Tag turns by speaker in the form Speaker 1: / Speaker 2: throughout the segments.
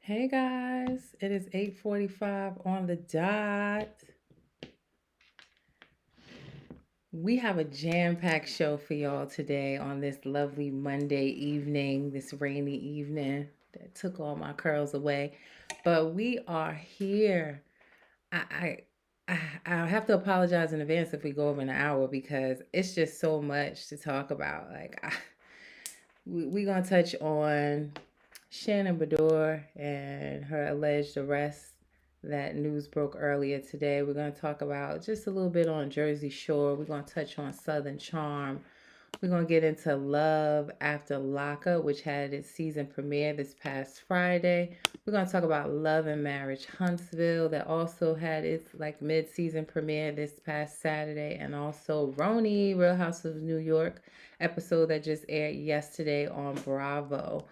Speaker 1: Hey guys, it is 8:45 on the dot. We have a jam-packed show for y'all today on this lovely Monday evening, this rainy evening that took all my curls away. But we are here. I I have to apologize in advance if we go over an hour because it's just so much to talk about. We gonna touch on Shannon Bedore and her alleged arrest. That news broke earlier today. We're going to talk about just a little bit on Jersey Shore. We're going to touch on Southern Charm. We're going to get into Love After Lockup, which had its season premiere this past Friday. We're going to talk about Love and Marriage Huntsville, that also had its like mid-season premiere this past Saturday, and also RHONY, Real House of New York episode that just aired yesterday on Bravo.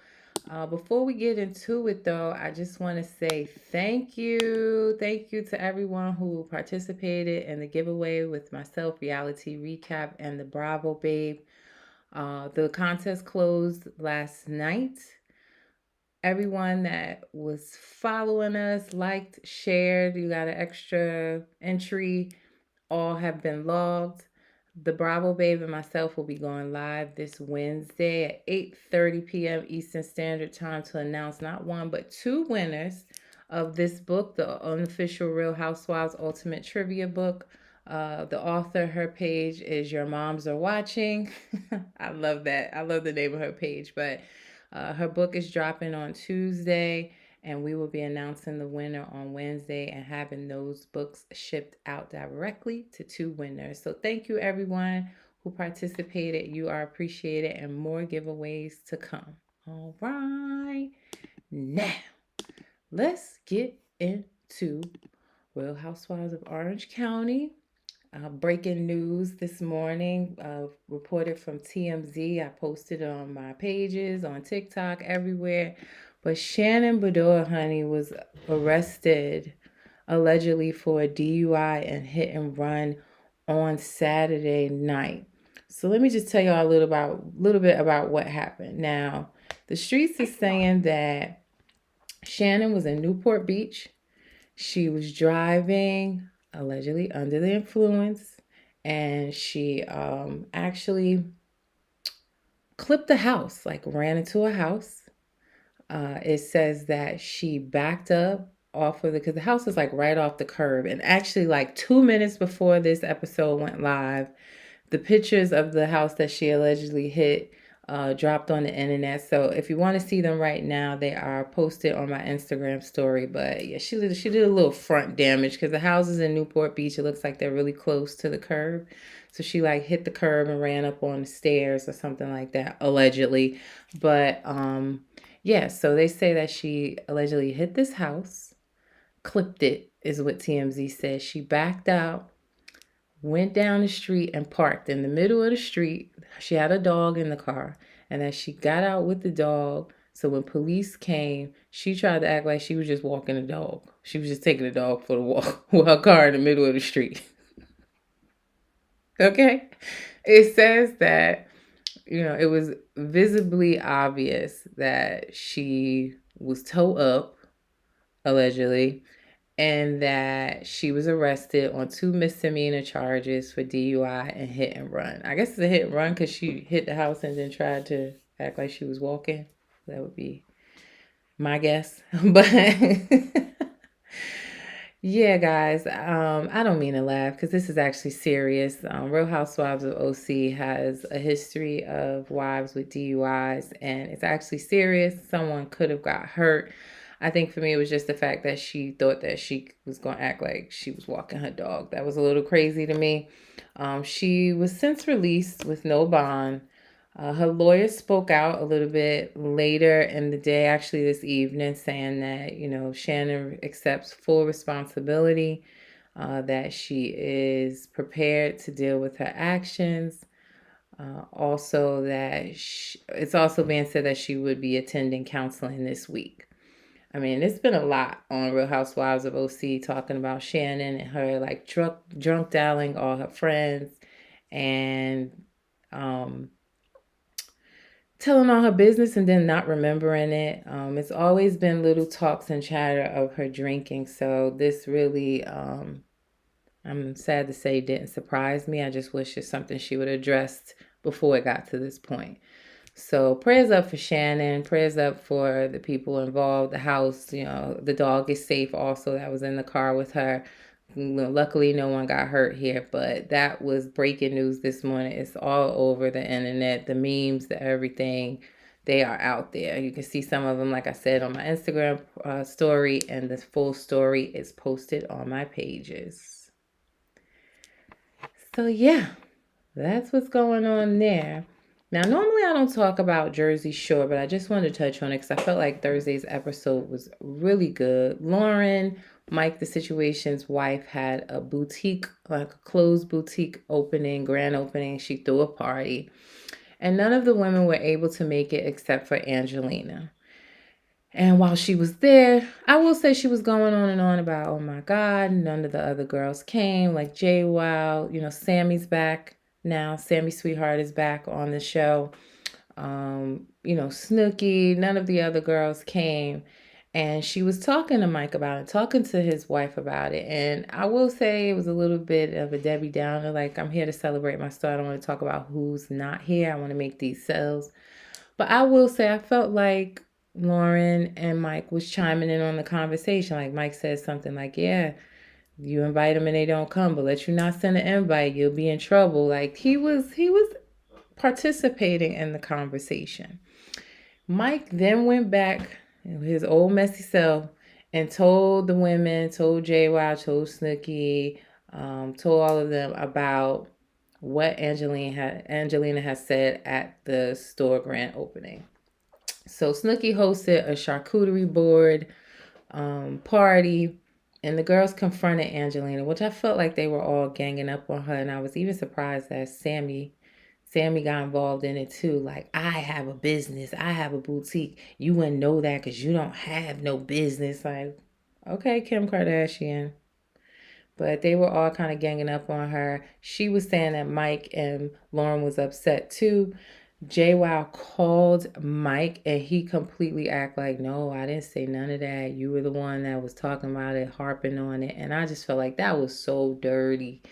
Speaker 1: Before we get into it, though, I just want to say thank you. Thank you to everyone who participated in the giveaway with myself, Reality Recap, and the Bravo Babe. The contest closed last night. Everyone that was following us, liked, shared, you got an extra entry, all have been logged. The Bravo Babe and myself will be going live this Wednesday at 8:30 p.m. Eastern Standard Time to announce not one but two winners of this book, the unofficial Real Housewives Ultimate Trivia book. The author, her page is Your Moms Are Watching. I love that. I love the name of her page. But her book is dropping on Tuesday, and we will be announcing the winner on Wednesday and having those books shipped out directly to two winners. So thank you everyone who participated. You are appreciated, and more giveaways to come. All right. Now, let's get into Real Housewives of Orange County. Breaking news this morning, reported from TMZ. I posted on my pages, on TikTok, everywhere. But Shannon Bedore, honey, was arrested allegedly for a DUI and hit and run on Saturday night. So let me just tell y'all a little bit about what happened. Now, the streets is saying that Shannon was in Newport Beach. She was driving allegedly under the influence, and she actually clipped the house, like ran into a house. It says that she backed up off of because the house was like right off the curb, and actually like 2 minutes before this episode went live, the pictures of the house that she allegedly hit dropped on the internet. So if you want to see them right now, they are posted on my Instagram story. But yeah, she did a little front damage because the houses in Newport Beach, it looks like they're really close to the curb. So she like hit the curb and ran up on the stairs or something like that, allegedly. But yeah, so they say that she allegedly hit this house, clipped it, is what TMZ says. She backed out, went down the street and parked in the middle of the street. She had a dog in the car, and as she got out with the dog, so when police came, she tried to act like she was just walking the dog. She was just taking the dog for the walk with her car in the middle of the street. Okay? It says that, it was visibly obvious that she was towed up, allegedly, and that she was arrested on two misdemeanor charges for DUI and hit and run. I guess it's a hit and run because she hit the house and then tried to act like she was walking. That would be my guess. But yeah, guys, I don't mean to laugh because this is actually serious. Real Housewives of OC has a history of wives with DUIs, and it's actually serious. Someone could have got hurt. I think for me, it was just the fact that she thought that she was going to act like she was walking her dog. That was a little crazy to me. She was since released with no bond. Her lawyer spoke out a little bit later in the day, actually this evening, saying that, Shannon accepts full responsibility, that she is prepared to deal with her actions. Also, it's also being said that she would be attending counseling this week. I mean, it's been a lot on Real Housewives of OC talking about Shannon and her like drunk dialing all her friends, and telling all her business and then not remembering it. It's always been little talks and chatter of her drinking. So this really, I'm sad to say, didn't surprise me. I just wish it's something she would have addressed before it got to this point. So prayers up for Shannon. Prayers up for the people involved. The house, the dog is safe also that was in the car with her. Luckily, no one got hurt here, but that was breaking news this morning. It's all over the internet, the memes, the everything. They are out there. You can see some of them, like I said, on my Instagram story, and the full story is posted on my pages. So, yeah, that's what's going on there. Now, normally I don't talk about Jersey Shore, but I just wanted to touch on it because I felt like Thursday's episode was really good. Lauren, Mike, the Situation's wife, had a boutique, like a closed boutique opening, grand opening. She threw a party. And none of the women were able to make it except for Angelina. And while she was there, I will say she was going on and on about, oh my God, none of the other girls came, like Jay Wow, Sammy's back now. Sammy Sweetheart is back on the show. Snooki, none of the other girls came. And she was talking to Mike about it, talking to his wife about it. And I will say it was a little bit of a Debbie Downer. Like, I'm here to celebrate my star. I don't want to talk about who's not here. I want to make these sales. But I will say I felt like Lauren and Mike was chiming in on the conversation. Like, Mike said something like, yeah, you invite them and they don't come, but let you not send an invite, you'll be in trouble. Like, he was participating in the conversation. Mike then went back his old messy self and told the women, told JY, told Snooki, told all of them about what Angelina has said at the store grand opening. So Snooki hosted a charcuterie board party, and the girls confronted Angelina, which I felt like they were all ganging up on her, and I was even surprised that Sammy got involved in it too. Like, I have a business, I have a boutique. You wouldn't know that because you don't have no business. Like, okay, Kim Kardashian. But they were all kind of ganging up on her. She was saying that Mike and Lauren was upset too. JWoww called Mike and he completely act like, no, I didn't say none of that. You were the one that was talking about it, harping on it. And I just felt like that was so dirty.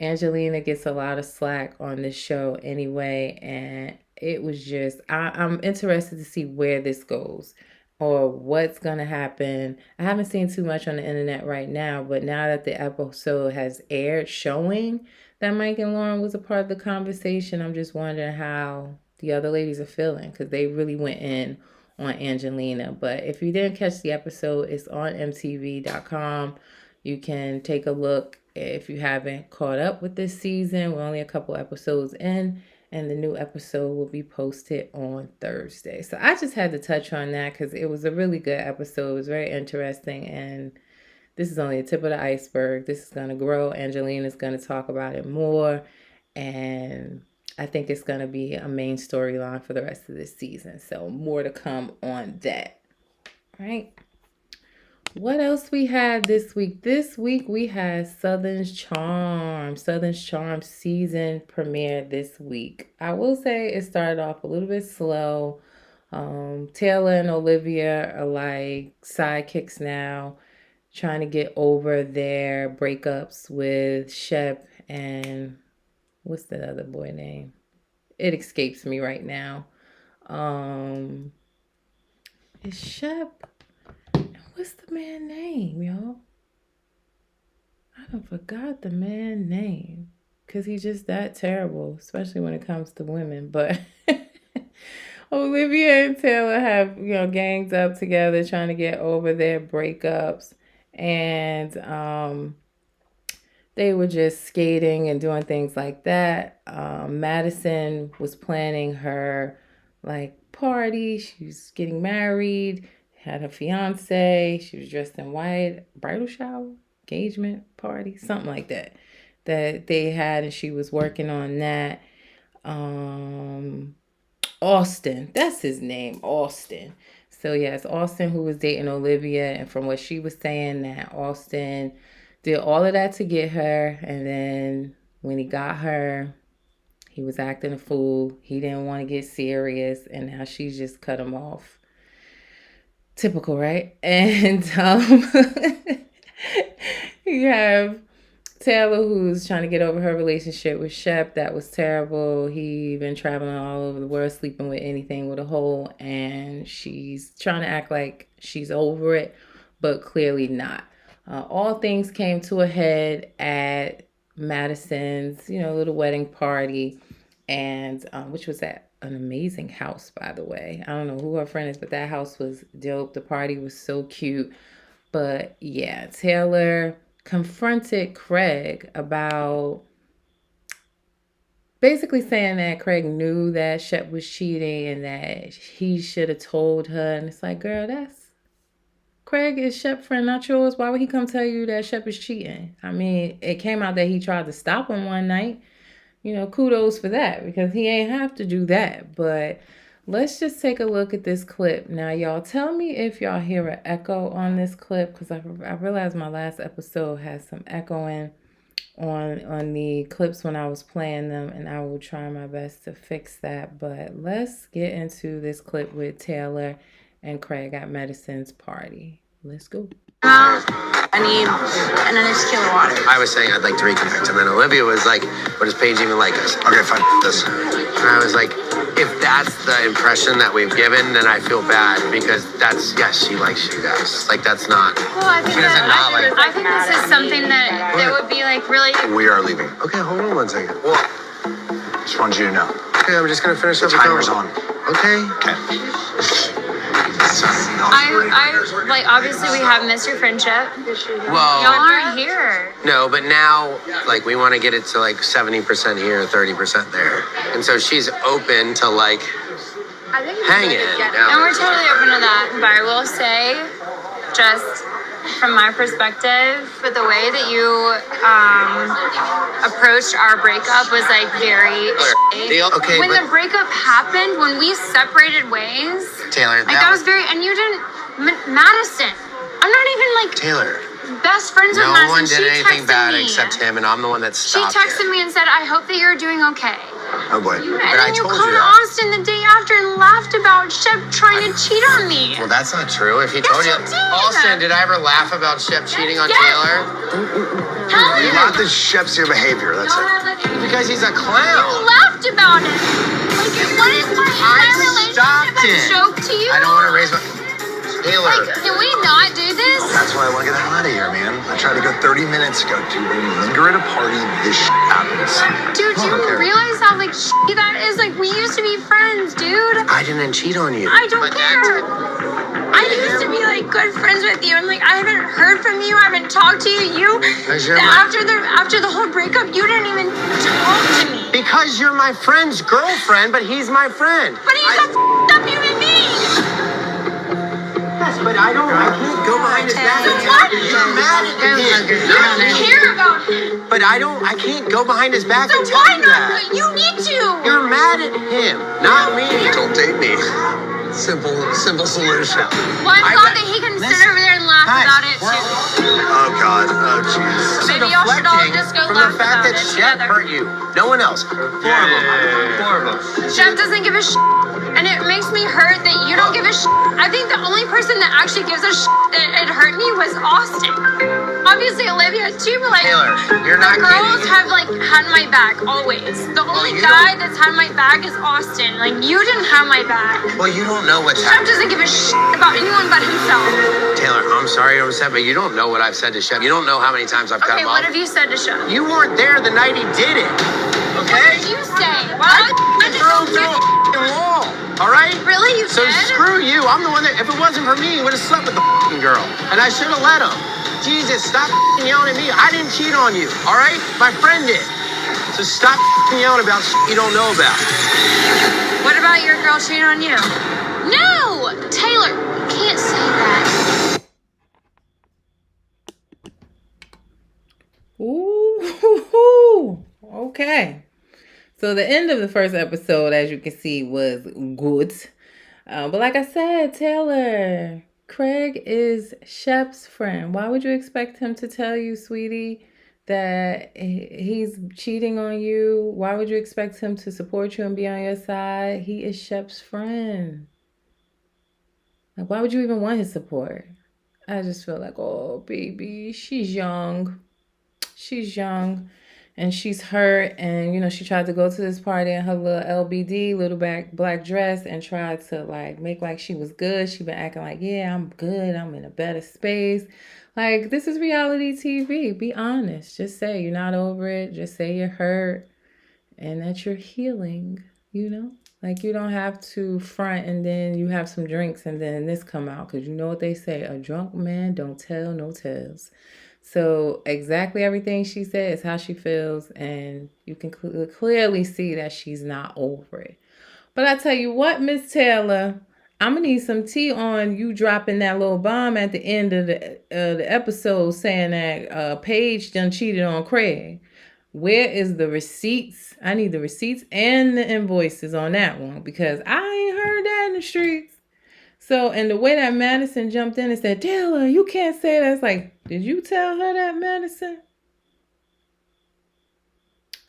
Speaker 1: Angelina gets a lot of slack on this show anyway, and it was just, I'm interested to see where this goes or what's going to happen. I haven't seen too much on the internet right now, but now that the episode has aired showing that Mike and Lauren was a part of the conversation, I'm just wondering how the other ladies are feeling because they really went in on Angelina. But if you didn't catch the episode, it's on mtv.com. You can take a look if you haven't caught up with this season. We're only a couple episodes in, and the new episode will be posted on Thursday. So I just had to touch on that because it was a really good episode. It was very interesting, and this is only the tip of the iceberg. This is going to grow. Angelina's going to talk about it more, and I think it's going to be a main storyline for the rest of this season. So more to come on that. All right. What else we had this week? This week we had Southern's Charm. Southern's Charm season premiere this week. I will say it started off a little bit slow. Taylor and Olivia are like sidekicks now, trying to get over their breakups with Shep and what's the other boy name? It escapes me right now. Is Shep? What's the man name, y'all? I done forgot the man name because he's just that terrible, especially when it comes to women. But Olivia and Taylor have, ganged up together trying to get over their breakups. And they were just skating and doing things like that. Madison was planning her, party. She was getting married, had her fiance. She was dressed in white, bridal shower, engagement party, something like that they had, and she was working on that. Austin, that's his name, Austin. So yes, Austin, who was dating Olivia, and from what she was saying, that Austin did all of that to get her, and then when he got her, He was acting a fool. He didn't want to get serious, and now she's just cut him off. Typical, right? And you have Taylor, who's trying to get over her relationship with Shep. That was terrible. He been traveling all over the world, sleeping with anything with a hole, and she's trying to act like she's over it, but clearly not. All things came to a head at Madison's, little wedding party, and which was at an amazing house, by the way. I don't know who her friend is, but that house was dope. The party was so cute. But yeah, Taylor confronted Craig about basically saying that Craig knew that Shep was cheating and that he should have told her. And it's like, girl, Craig is Shep's friend, not yours. Why would he come tell you that Shep is cheating? I mean, it came out that he tried to stop him one night. Kudos for that, because he ain't have to do that. But let's just take a look at this clip. Now, y'all tell me if y'all hear an echo on this clip, because I realized my last episode has some echoing on the clips when I was playing them, and I will try my best to fix that. But let's get into this clip with Taylor and Craig at Madison's party. Let's go.
Speaker 2: I need an tequila water.
Speaker 3: I was saying I'd like to reconnect, and then Olivia was like, "But does Paige even like us?"
Speaker 4: Okay, fine. This.
Speaker 3: And I was like, "If that's the impression that we've given, then I feel bad because yes, she likes you guys. Like that's not."
Speaker 2: Well, I think
Speaker 3: She doesn't not like.
Speaker 2: I think this is something that would be like really.
Speaker 4: We are leaving.
Speaker 3: Okay, hold on one second.
Speaker 4: Well, just wanted you to know.
Speaker 3: Okay, I'm just gonna finish
Speaker 4: The
Speaker 3: up the
Speaker 4: timer's on.
Speaker 3: Okay.
Speaker 2: I like obviously we have missed your friendship.
Speaker 3: Well,
Speaker 2: Y'all aren't here.
Speaker 3: no, but now like we want to get it to like 70% here, 30% there, and so she's open to like hanging.
Speaker 2: And we're totally open to that. But I will say, just from my perspective, for the way that you approached our breakup was like very shitty.
Speaker 3: Okay,
Speaker 2: when
Speaker 3: but
Speaker 2: the breakup happened, when we separated ways,
Speaker 3: Taylor,
Speaker 2: like that was very, and you didn't, Madison. I'm not even like
Speaker 3: Taylor.
Speaker 2: best friends with
Speaker 3: No
Speaker 2: Madison.
Speaker 3: one did
Speaker 2: She
Speaker 3: anything
Speaker 2: texted
Speaker 3: bad
Speaker 2: me.
Speaker 3: except him, and I'm the one that
Speaker 2: She
Speaker 3: stopped
Speaker 2: texted
Speaker 3: it.
Speaker 2: me and said, "I hope that you're doing okay."
Speaker 4: Oh boy.
Speaker 2: And
Speaker 3: I
Speaker 2: then you
Speaker 3: told
Speaker 2: called
Speaker 3: you that.
Speaker 2: Austin the day after and laughed about Shep trying to cheat on me.
Speaker 3: Well, that's not true. If he
Speaker 2: Yes,
Speaker 3: told you,
Speaker 2: you did.
Speaker 3: Austin, did I ever laugh about Shep cheating on
Speaker 2: Yes.
Speaker 3: Taylor?
Speaker 2: Hell yeah.
Speaker 4: Not the Shep's your behavior. That's it.
Speaker 3: Because he's a
Speaker 2: You
Speaker 3: clown.
Speaker 2: laughed about it. Like, what is my
Speaker 3: stopped
Speaker 2: relationship a
Speaker 3: it.
Speaker 2: joke to you?
Speaker 3: I don't want to raise my Taylor.
Speaker 2: Like, can we not do this?
Speaker 4: That's why I want to get the hell out of here, man. I tried to go 30 minutes ago. Dude, when you linger at a party, this happens.
Speaker 2: Dude, do you
Speaker 4: Okay.
Speaker 2: realize how like shitty that is? Like, we used to be friends, dude.
Speaker 3: I didn't cheat on you.
Speaker 2: I don't care. I used to be like good friends with you, and like I haven't heard from you. I haven't talked to you.
Speaker 3: Because you're my-
Speaker 2: After the whole breakup, you didn't even talk to me.
Speaker 3: Because you're my friend's girlfriend, but he's my friend.
Speaker 2: But he's a up human being.
Speaker 3: Yes, but I can't go behind his back.
Speaker 2: So what?
Speaker 3: You're mad at him.
Speaker 2: You don't care about him.
Speaker 3: But I can't go behind his back
Speaker 2: So
Speaker 3: and tell
Speaker 2: why
Speaker 3: you
Speaker 2: not?
Speaker 3: that.
Speaker 2: You need to.
Speaker 3: You're mad at him, not me.
Speaker 4: Don't date me. Simple solution.
Speaker 2: Well, I'm
Speaker 3: I
Speaker 2: glad
Speaker 3: bet-
Speaker 2: that he can sit
Speaker 3: listen,
Speaker 2: over there and laugh
Speaker 3: guys,
Speaker 2: about it
Speaker 3: we're
Speaker 2: too.
Speaker 4: Oh God. Oh jeez.
Speaker 2: Maybe y'all should all
Speaker 3: Deflecting
Speaker 2: just go
Speaker 3: from
Speaker 2: laugh
Speaker 3: the fact
Speaker 2: about
Speaker 3: that
Speaker 2: it
Speaker 3: Shep
Speaker 2: together.
Speaker 3: hurt you. No one else. Four of them.
Speaker 2: Shep doesn't give a shit, and it makes me hurt that you don't give a shit. I think the only person that actually gives a shit that it hurt me was Austin. Obviously Olivia too, but like
Speaker 3: Taylor, you're
Speaker 2: the
Speaker 3: not
Speaker 2: girls
Speaker 3: kidding.
Speaker 2: have like had my back always. The only
Speaker 3: you
Speaker 2: guy that's had my back is Austin. Like you didn't have my back.
Speaker 3: Well, you don't know what's
Speaker 2: Shep
Speaker 3: happening.
Speaker 2: doesn't give a shit about anyone but himself.
Speaker 3: Taylor, I'm sorry you're upset, but you don't know what I've said to Shep. You don't know how many times I've cut
Speaker 2: Okay,
Speaker 3: him
Speaker 2: what
Speaker 3: off.
Speaker 2: have you said to Shep?
Speaker 3: You weren't there the night he did it.
Speaker 2: What
Speaker 3: Okay?
Speaker 2: did you say? Well,
Speaker 3: I threw him through a f***ing wall. All right?
Speaker 2: Really, you
Speaker 3: So
Speaker 2: did?
Speaker 3: screw you. I'm the one that, if it wasn't for me, he would have slept with the f***ing girl. And I should have let him. Jesus, stop f***ing yelling at me. I didn't cheat on you. All right? My friend did. So stop f***ing yelling about shit you don't know about.
Speaker 2: What about your girl cheating on you? No! Taylor, you can't say that.
Speaker 1: Ooh, okay. So the end of the first episode, as you can see, was good. But like I said, Taylor, Craig is Shep's friend. Why would you expect him to tell you, sweetie, that he's cheating on you? Why would you expect him to support you and be on your side? He is Shep's friend. Like, why would you even want his support? I just feel like, oh, baby, she's young. She's young and she's hurt. And, you know, she tried to go to this party in her little LBD, little black dress, and tried to, like, make like she was good. She been acting like, yeah, I'm good. I'm in a better space. Like, this is reality TV. Be honest. Just say you're not over it. Just say you're hurt and that you're healing, you know? Like, you don't have to front and then you have some drinks and then this come out. Because you know what they say, a drunk man don't tell no tales. So exactly everything she said is how she feels. And you can clearly see that she's not over it. But I tell you what, Miss Taylor, I'm going to need some tea on you dropping that little bomb at the end of the episode saying that Paige done cheated on Craig. Where is the receipts? I need the receipts and the invoices on that one because I ain't heard that in the streets. So, and the way that Madison jumped in and said, Taylor, you can't say that. It's like, did you tell her that, Madison?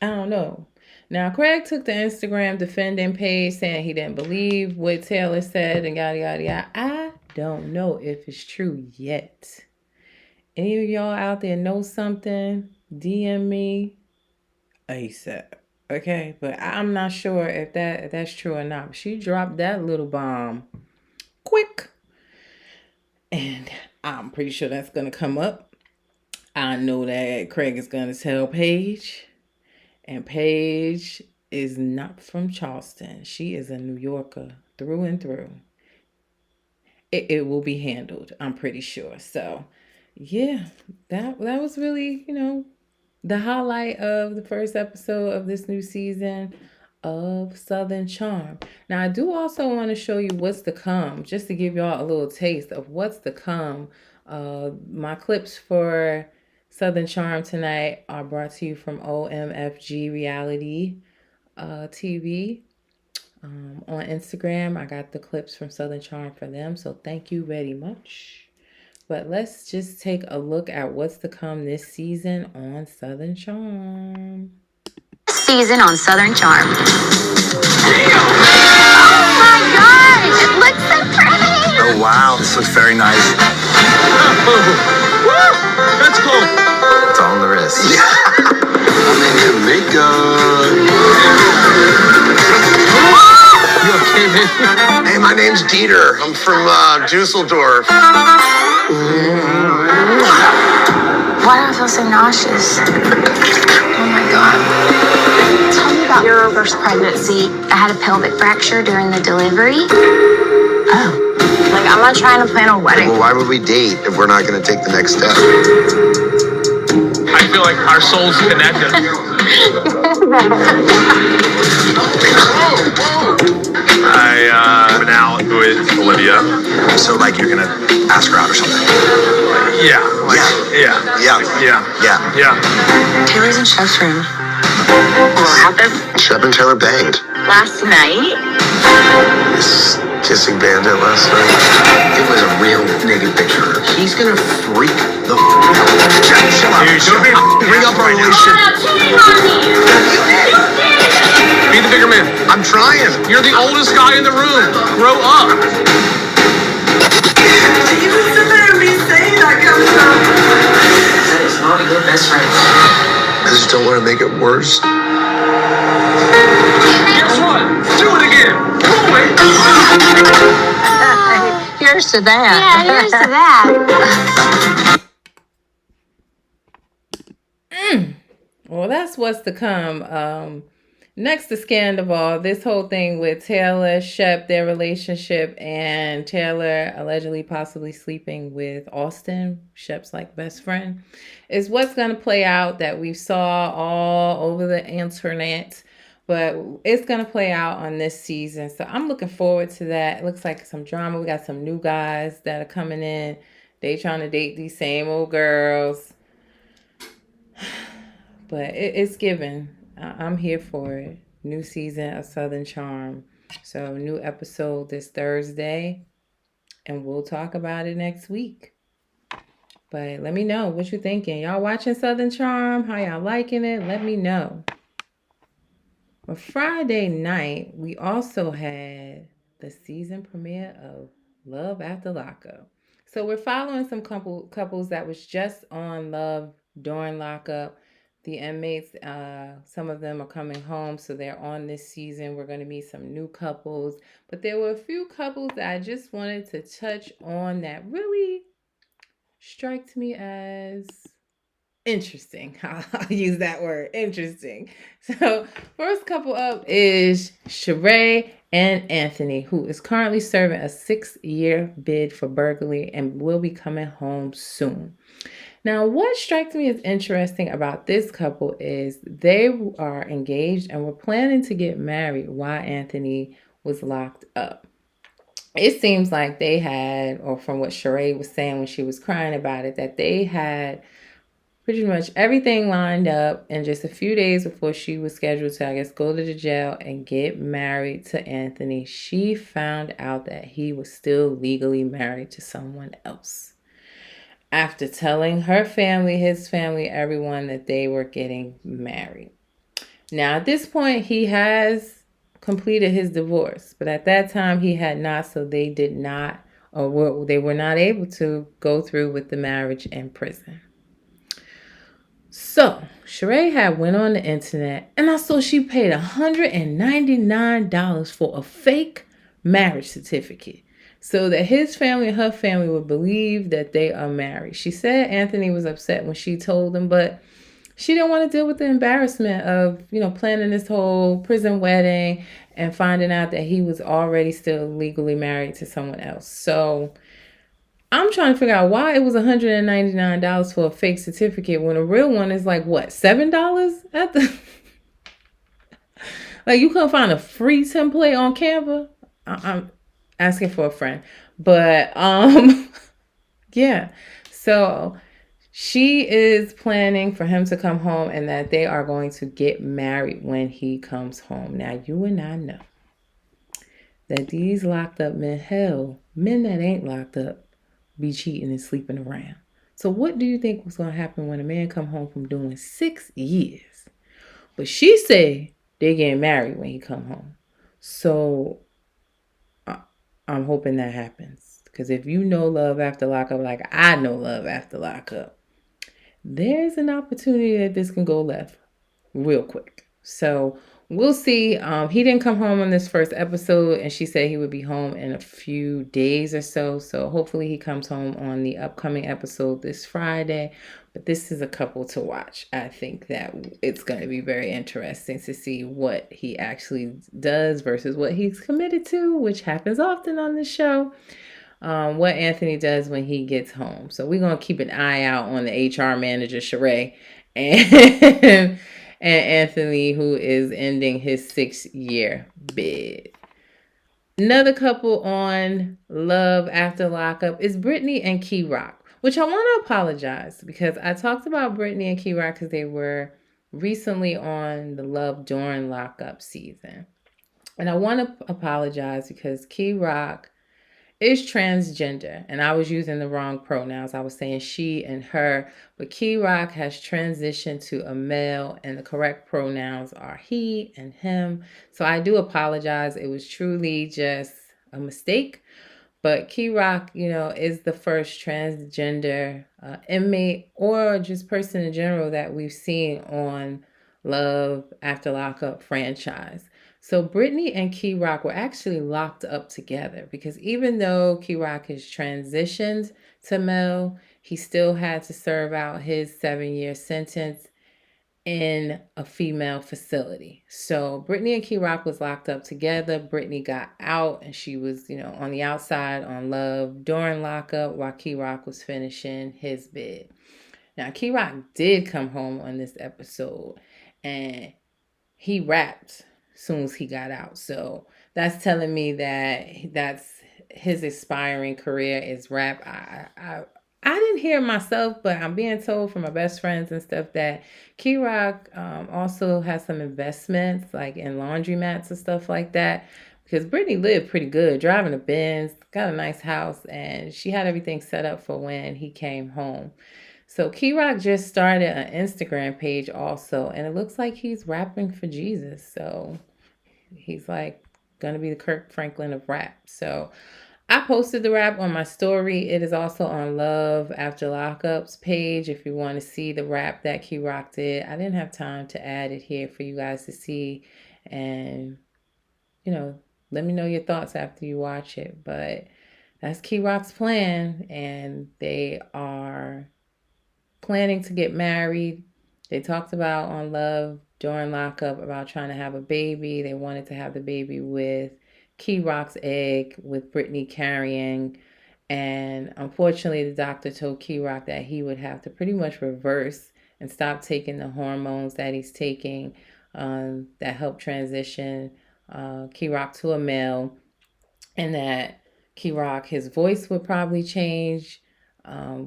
Speaker 1: I don't know. Now, Craig took the Instagram defending Paige saying he didn't believe what Taylor said and yada, yada, yada. I don't know if it's true yet. Any of y'all out there know something? DM me ASAP. Okay, but I'm not sure if that's true or not. She dropped that little bomb quick. And I'm pretty sure that's going to come up. I know that Craig is going to tell Paige. And Paige is not from Charleston. She is a New Yorker through and through. It will be handled, I'm pretty sure. So, yeah, that was really, you know, the highlight of the first episode of this new season of Southern Charm. Now, I do also want to show you what's to come, just to give y'all a little taste of what's to come. My clips for Southern Charm tonight are brought to you from OMFG Reality TV. On Instagram, I got the clips from Southern Charm for them, so thank you very much. But let's just take a look at what's to come this season on Southern Charm.
Speaker 2: Season on Southern Charm. Oh my gosh! It looks so pretty!
Speaker 4: Oh, wow. This looks very nice.
Speaker 3: That's cool.
Speaker 4: It's all on the wrist.
Speaker 3: I'm in Jamaica. You okay, man?
Speaker 4: Hey, my name's Dieter. I'm from Dusseldorf.
Speaker 2: Why do I feel so nauseous? Oh my god. Tell me about your first pregnancy. I had a pelvic fracture during the delivery. Oh. Like, I'm not trying to plan a wedding.
Speaker 4: Well, why would we date if we're not going to take the next step?
Speaker 3: I feel like our souls connected. I've been out with Olivia.
Speaker 4: So, like, you're going to ask her out or something?
Speaker 3: Yeah. Yeah.
Speaker 2: Taylor's in Chef's room. What happened?
Speaker 4: Shep and Taylor banged.
Speaker 2: Last night?
Speaker 4: This kissing bandit last night.
Speaker 3: It was a real nigga picture. He's gonna freak the
Speaker 4: out. Shut up.
Speaker 3: Dude, don't
Speaker 4: Bring up our relationship.
Speaker 3: Be the bigger man.
Speaker 4: I'm trying.
Speaker 3: You're the oldest guy in the room. Grow up.
Speaker 5: You can sit there and be saying that kind of stuff.
Speaker 6: That is not a good best friend.
Speaker 4: I just don't want to make it worse.
Speaker 3: Guess what? Do it again. Boom it.
Speaker 2: Here's to that. Yeah, here's to that.
Speaker 1: Well, that's what's to come. Next to Scandival, this whole thing with Taylor, Shep, their relationship, and Taylor allegedly possibly sleeping with Austin, Shep's like best friend, is what's going to play out that we saw all over the internet. But it's going to play out on this season. So I'm looking forward to that. It looks like some drama. We got some new guys that are coming in. They trying to date these same old girls. But it's given. I'm here for it. New season of Southern Charm. So new episode this Thursday. And we'll talk about it next week. But let me know what you thinking. Y'all watching Southern Charm? How y'all liking it? Let me know. On Friday night, we also had the season premiere of Love After Lockup. So we're following some couples that was just on Love during lockup. The inmates, some of them are coming home, so they're on this season. We're going to meet some new couples, but there were a few couples that I just wanted to touch on that really striked me as interesting. I'll use that word, interesting. So, first couple up is Sheree and Anthony, who is currently serving a 6-year bid for burglary and will be coming home soon. Now, what strikes me as interesting about this couple is they are engaged and were planning to get married while Anthony was locked up. It seems like they had, or from what Sheree was saying when she was crying about it, that they had pretty much everything lined up, and just a few days before she was scheduled to, I guess, go to the jail and get married to Anthony, she found out that he was still legally married to someone else. After telling her family, his family, everyone that they were getting married. Now, at this point, he has completed his divorce, but at that time he had not, so they did not, or they were not able to go through with the marriage in prison. So, Sheree had went on the internet and I saw she paid $199 for a fake marriage certificate so that his family and her family would believe that they are married. She said Anthony was upset when she told him, but she didn't want to deal with the embarrassment of, planning this whole prison wedding and finding out that he was already still legally married to someone else. So I'm trying to figure out why it was $199 for a fake certificate when a real one is like, what, $7 at the... Like, you couldn't find a free template on Canva? I'm asking for a friend. But, yeah. So she is planning for him to come home and that they are going to get married when he comes home. Now, you and I know that these locked up men, hell, men that ain't locked up, be cheating and sleeping around. So what do you think was going to happen when a man come home from doing 6 years? But she said they getting married when he come home. So I'm hoping that happens. Because if you know love after lockup, like I know love after lockup, there's an opportunity that this can go left real quick. So we'll see. He didn't come home on this first episode, and she said he would be home in a few days or so. So hopefully he comes home on the upcoming episode this Friday. But this is a couple to watch. I think that it's going to be very interesting to see what he actually does versus what he's committed to, which happens often on the show. What Anthony does when he gets home. So we're going to keep an eye out on the HR manager, Sheree, and Anthony, who is ending his 6-year bid. Another couple on Love After Lockup is Brittany and Key Rock, which I want to apologize because I talked about Brittany and Key Rock because they were recently on the Love During Lockup season. And I want to apologize because Key Rock is transgender, and I was using the wrong pronouns. I was saying she and her, but Key Rock has transitioned to a male, and the correct pronouns are he and him. So I do apologize. It was truly just a mistake. But Key Rock, is the first transgender inmate or just person in general that we've seen on Love After Lockup franchise. So Brittany and Key Rock were actually locked up together because even though Key Rock has transitioned to male, he still had to serve out his 7-year sentence in a female facility. So Brittany and Key Rock was locked up together. Brittany got out and she was, on the outside on Love during lockup while Key Rock was finishing his bid. Now, Key Rock did come home on this episode and he rapped soon as he got out. So that's telling me that that's his aspiring career is rap. I didn't hear myself, but I'm being told from my best friends and stuff that Key Rock also has some investments like in laundromats and stuff like that. because Brittany lived pretty good, driving a Benz, got a nice house, and she had everything set up for when he came home. So Key-Rock just started an Instagram page also, and it looks like he's rapping for Jesus. So he's like gonna be the Kirk Franklin of rap. So I posted the rap on my story. It is also on Love After Lockup's page if you want to see the rap that Key-Rock did. I didn't have time to add it here for you guys to see, and let me know your thoughts after you watch it. But that's Key-Rock's plan, and they are planning to get married. They talked about on Love during lockup about trying to have a baby. They wanted to have the baby with Key-Rock's egg, with Brittany carrying. And unfortunately, the doctor told Key-Rock that he would have to pretty much reverse and stop taking the hormones that he's taking that help transition Key-Rock to a male, and that Key-Rock, his voice would probably change.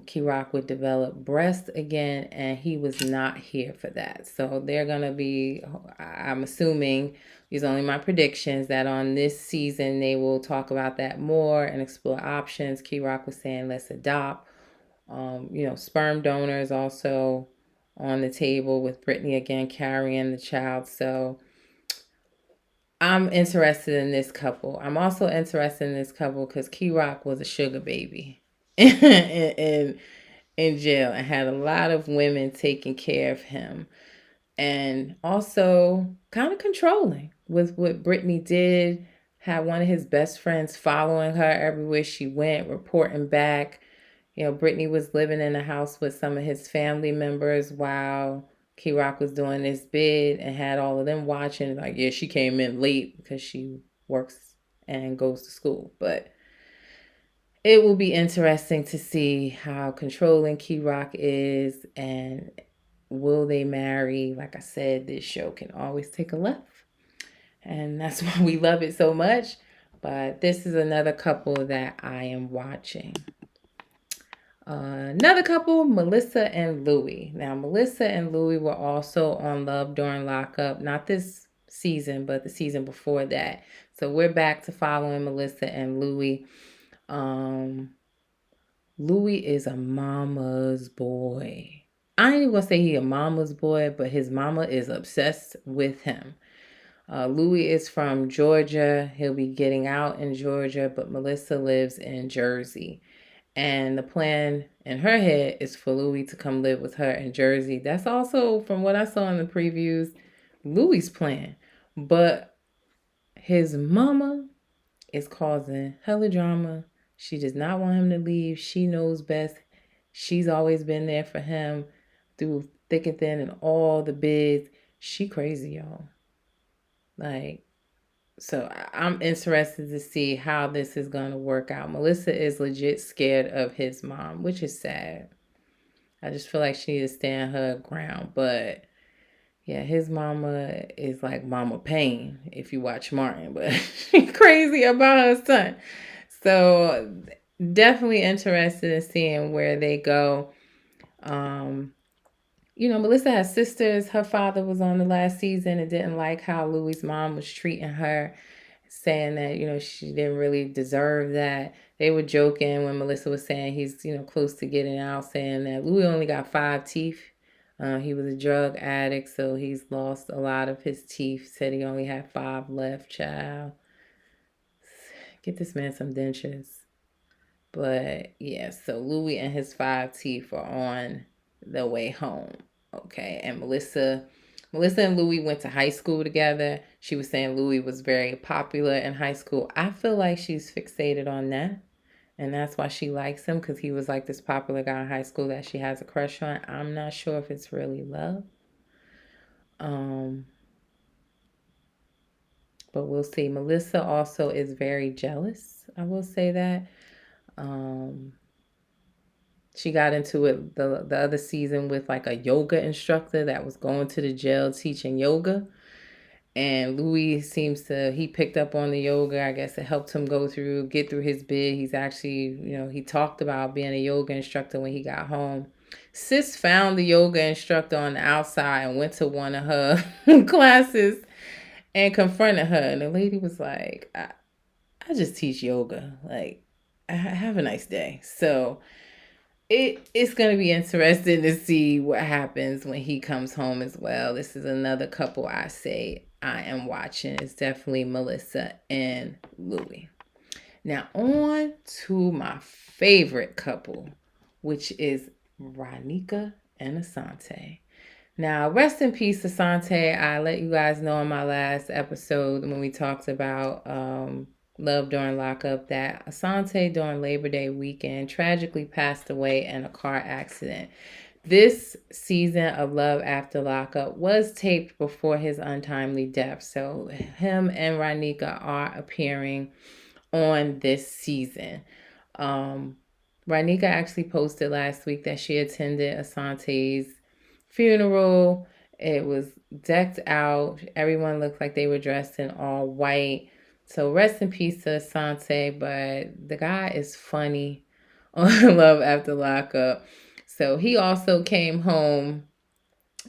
Speaker 1: Key-Rock would develop breast again, and he was not here for that. So they're going to be, I'm assuming, these are only my predictions, that on this season they will talk about that more and explore options. Key-Rock was saying, let's adopt. Sperm donors also on the table, with Brittany again carrying the child. So I'm interested in this couple. I'm also interested in this couple because Key-Rock was a sugar baby in jail and had a lot of women taking care of him, and also kind of controlling with what Brittany did. Had one of his best friends following her everywhere she went, reporting back. Brittany was living in a house with some of his family members while Key-Rock was doing this bid, and had all of them watching. Like, yeah, she came in late because she works and goes to school. But it will be interesting to see how controlling Key-Rock is, and will they marry? Like I said, this show can always take a left, and that's why we love it so much. But this is another couple that I am watching. Another couple, Melissa and Louie. Now, Melissa and Louie were also on Love during lockup. Not this season, but the season before that. So we're back to following Melissa and Louie. Louie is a mama's boy. I ain't even gonna say he a mama's boy, but his mama is obsessed with him. Louie is from Georgia. He'll be getting out in Georgia, but Melissa lives in Jersey. And the plan in her head is for Louie to come live with her in Jersey. That's also, from what I saw in the previews, Louie's plan. But his mama is causing hella drama. She does not want him to leave. She knows best. She's always been there for him through thick and thin and all the bids. She crazy, y'all. So I'm interested to see how this is going to work out. Melissa is legit scared of his mom, which is sad. I just feel like she needs to stand her ground. But yeah, his mama is like Mama Payne, if you watch Martin, but she's crazy about her son. So definitely interested in seeing where they go. Melissa has sisters. Her father was on the last season and didn't like how Louie's mom was treating her, saying that, she didn't really deserve that. They were joking when Melissa was saying he's, close to getting out, saying that Louie only got 5 teeth. He was a drug addict, so he's lost a lot of his teeth. Said he only had 5 left, child. Get this man some dentures. But yeah, so Louie and his 5 teeth are on the way home. Okay, and Melissa and Louie went to high school together. She was saying Louie was very popular in high school. I feel like she's fixated on that, and that's why she likes him, because he was like this popular guy in high school that she has a crush on. I'm not sure if it's really love. But we'll see. Melissa also is very jealous. I will say that. She got into it the other season with like a yoga instructor that was going to the jail teaching yoga. And Louie he picked up on the yoga. I guess it helped him get through his bid. He's actually, he talked about being a yoga instructor when he got home. Sis found the yoga instructor on the outside and went to one of her classes. and confronted her. And the lady was like, I just teach yoga. Like, have a nice day. So it's going to be interesting to see what happens when he comes home as well. This is another couple I say I am watching. It's definitely Melissa and Louis. Now on to my favorite couple, which is Ronika and Asante. Now, rest in peace, Asante. I let you guys know in my last episode when we talked about Love During Lockup that Asante during Labor Day weekend tragically passed away in a car accident. This season of Love After Lockup was taped before his untimely death. So him and Ronika are appearing on this season. Ronika actually posted last week that she attended Asante's funeral. It was decked out. Everyone looked like they were dressed in all white. So rest in peace to Asante, but the guy is funny on Love After Lockup. So he also came home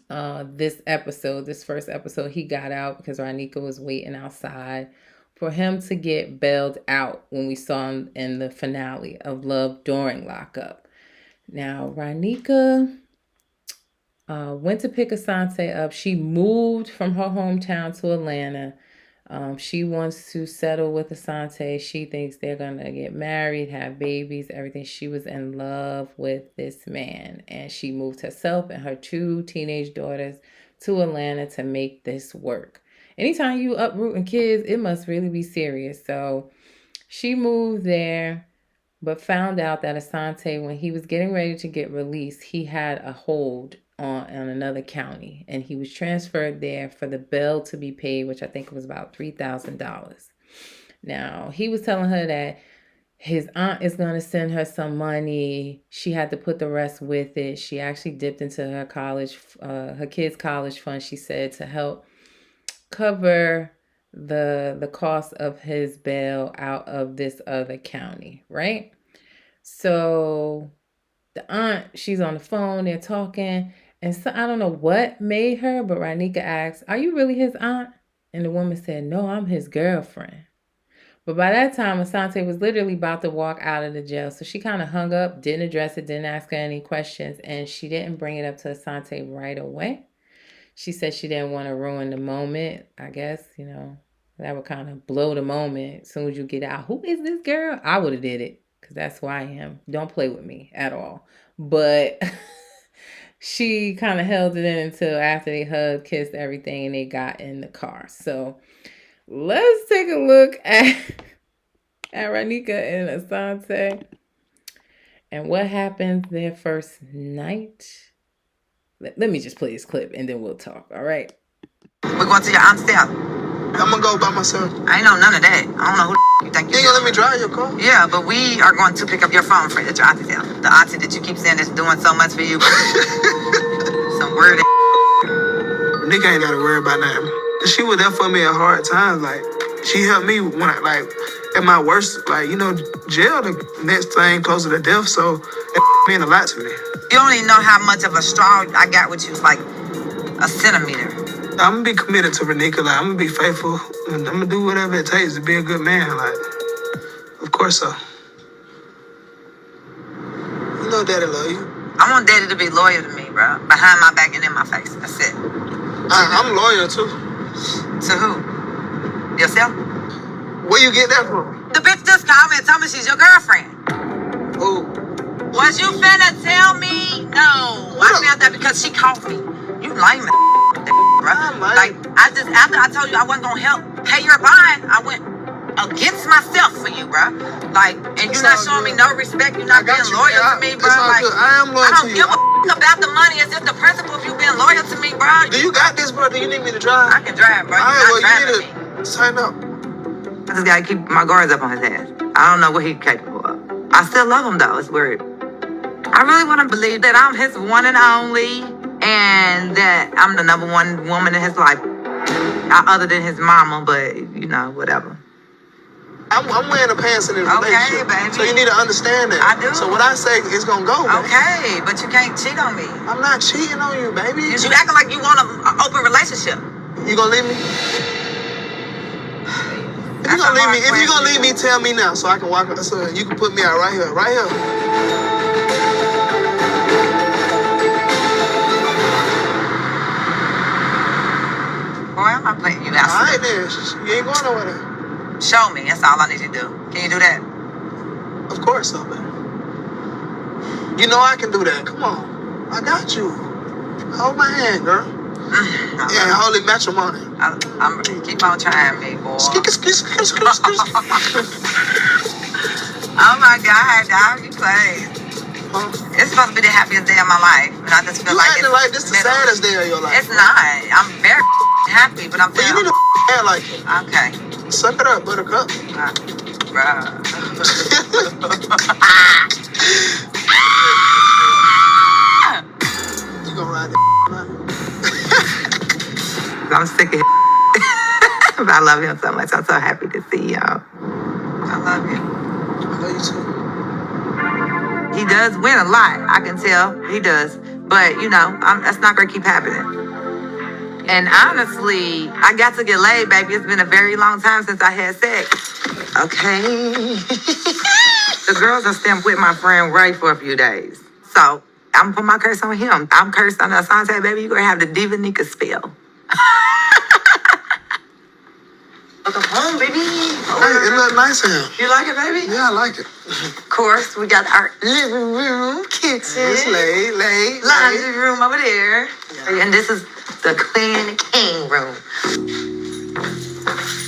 Speaker 1: this first episode, he got out because Ronika was waiting outside for him to get bailed out when we saw him in the finale of Love During Lockup. Now, Ronika went to pick Asante up. She moved from her hometown to Atlanta. She wants to settle with Asante. She thinks they're going to get married, have babies, everything. She was in love with this man. And she moved herself and her 2 teenage daughters to Atlanta to make this work. Anytime you uprooting kids, it must really be serious. So she moved there, but found out that Asante, when he was getting ready to get released, he had a hold on another county, and he was transferred there for the bill to be paid, which I think was about $3,000. Now, he was telling her that his aunt is going to send her some money. She had to put the rest with it. She actually dipped into her kids' college fund, she said, to help cover the cost of his bail out of this other county, right? So the aunt, she's on the phone, they're talking, and so I don't know what made her, but Ronika asked, "Are you really his aunt?" And the woman said, "No, I'm his girlfriend." But by that time, Asante was literally about to walk out of the jail. So she kind of hung up, didn't address it, didn't ask her any questions, and she didn't bring it up to Asante right away. She said she didn't want to ruin the moment. I guess, that would kind of blow the moment. As soon as you get out, who is this girl? I would have did it because that's who I am. Don't play with me at all. But she kind of held it in until after they hugged, kissed, everything, and they got in the car. So let's take a look at Ronika and Asante and what happened their first night. Let me just play this clip and then we'll talk, all right?
Speaker 7: We're going to your aunt's house.
Speaker 3: I'm gonna go by myself.
Speaker 7: I ain't know none of that. I don't know who you think
Speaker 3: You ain't gonna let me drive your car?
Speaker 7: Yeah, but we are going to pick up your phone for at your auntie's house. The auntie that you keep saying is doing so much for you. Some weird
Speaker 3: Nick ain't gotta worry about nothing. She was there for me at hard times. Like, she helped me when at my worst, jail the next thing closer to death, so it mean a lot to me.
Speaker 7: You don't even know how much of a straw I got with you. It's like a centimeter.
Speaker 3: I'm gonna be committed to Ronika. I'm gonna be faithful. And I'm gonna do whatever it takes to be a good man. Of course so. You know Daddy love you.
Speaker 7: I want Daddy to be loyal to me, bro. Behind my back and in my face. That's it.
Speaker 3: I'm loyal too.
Speaker 7: To who? Yourself?
Speaker 3: Where you get that from?
Speaker 7: The bitch just called me and told me she's your girlfriend.
Speaker 3: Who?
Speaker 7: Was you finna tell me? No. I found that because she called me. You lame as bro. Like, after I told you I wasn't gonna help pay your bond, I went against myself for you, bro. Like, and you're not showing me no respect. You're not being loyal to me, bro. Like,
Speaker 3: I am loyal
Speaker 7: I
Speaker 3: to
Speaker 7: don't
Speaker 3: you.
Speaker 7: give a about the money. It's just the principle of you being loyal to me, bro.
Speaker 3: Do you got this, bro? Do you need me to drive?
Speaker 7: I can drive, bro.
Speaker 3: All right,
Speaker 7: You're not
Speaker 3: well, you
Speaker 7: driving
Speaker 3: need
Speaker 7: me.
Speaker 3: to sign up.
Speaker 7: I just gotta keep my guards up on his ass. I don't know what he's capable of. I still love him, though. It's weird. I really want to believe that I'm his one and only, and that I'm the number one woman in his life, other than his mama, but, whatever.
Speaker 3: I'm wearing the pants in this relationship.
Speaker 7: Baby.
Speaker 3: So you need to understand that.
Speaker 7: I do.
Speaker 3: So what I say is gonna go, baby.
Speaker 7: Okay, but you can't cheat on me.
Speaker 3: I'm not cheating on you, baby.
Speaker 7: You acting like you want an open relationship.
Speaker 3: You gonna leave me? If you're gonna leave me, tell me now so I can walk. So you can put me out right here, right here.
Speaker 7: Boy, I'm not playing you.
Speaker 3: All right, then. You ain't going nowhere.
Speaker 7: Show me. That's all I need you to do. Can you do that?
Speaker 3: Of course, so, man. You know I can do that. Come on. I got you. Hold my hand, girl. Yeah, holy matrimony.
Speaker 7: I'm keep on trying me, boy.
Speaker 3: Skip.
Speaker 7: Oh my God, dog, you play.
Speaker 3: Huh?
Speaker 7: It's supposed to be the happiest day of my life, and I just feel
Speaker 3: You
Speaker 7: like
Speaker 3: acting like this the saddest day of your life.
Speaker 7: It's not. I'm very happy, but I'm
Speaker 3: But you
Speaker 7: feeling.
Speaker 3: need to act like it.
Speaker 7: Okay.
Speaker 3: Suck it up, buttercup.
Speaker 7: Bruh.
Speaker 3: You gonna ride that
Speaker 7: I'm sick of him. But I love him so much. I'm so happy to see y'all. I love him.
Speaker 3: I love you too.
Speaker 7: He does win a lot. I can tell. He does. But, you know, that's not going to keep happening. And honestly, I got to get laid, baby. It's been a very long time since I had sex. Okay. The girls are staying with my friend Ray for a few days. So I'm putting my curse on him. I'm cursed on Asante, baby. You're going to have the Diva Nika spell. Welcome home, baby.
Speaker 3: It look nice here.
Speaker 7: You like it, baby?
Speaker 3: Yeah, I like it.
Speaker 7: Of course, we got our living room, kitchen,
Speaker 3: It's laid.
Speaker 7: laundry room over there. Yeah. And this is the Queen King room.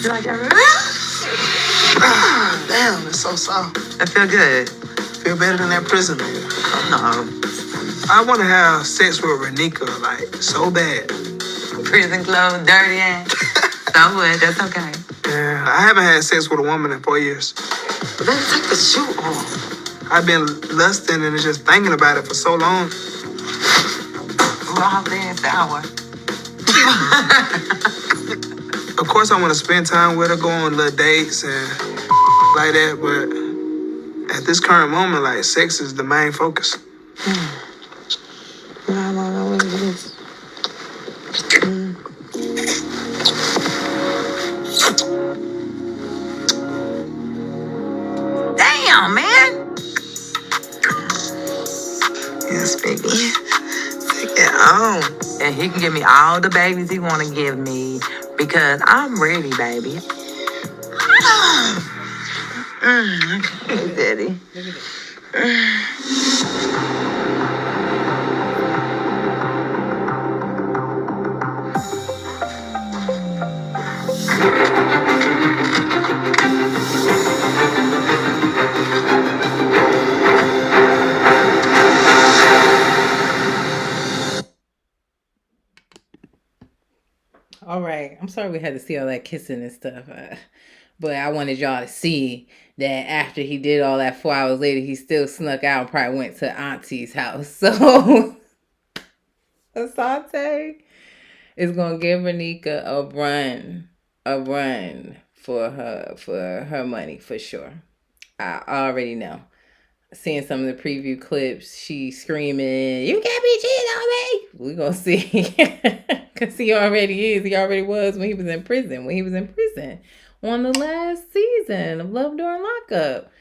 Speaker 7: You like that room?
Speaker 3: Damn, it's so soft.
Speaker 7: I feel good.
Speaker 3: Feel better than that prison, nigga.
Speaker 7: No.
Speaker 3: I want to have sex with Renika, like, so bad.
Speaker 7: Prison clothes, dirty ass. So what? That's okay.
Speaker 3: Yeah, I haven't had sex with a woman in 4 years.
Speaker 7: But then take the shoe off.
Speaker 3: I've been lusting and just thinking about it for so long.
Speaker 7: We're all there in the hour.
Speaker 3: Of course, I want to spend time with her, go on little dates and like that, but at this current moment, like, sex is the main focus.
Speaker 7: I don't know what it is. Damn, man. Yes, baby. Take it on. And he can give me all the babies he want to give me because I'm ready, baby. Hey, Daddy.
Speaker 1: All right. I'm sorry we had to see all that kissing and stuff. But I wanted y'all to see that after he did all that 4 hours later, he still snuck out and probably went to Auntie's house. So Asante is going to give Renika a run for her money for sure. I already know. Seeing some of the preview clips, she screaming, "You can't be cheating on me!" We're going to see. Because he already is. He already was when he was in prison. On the last season of Love During Lockup.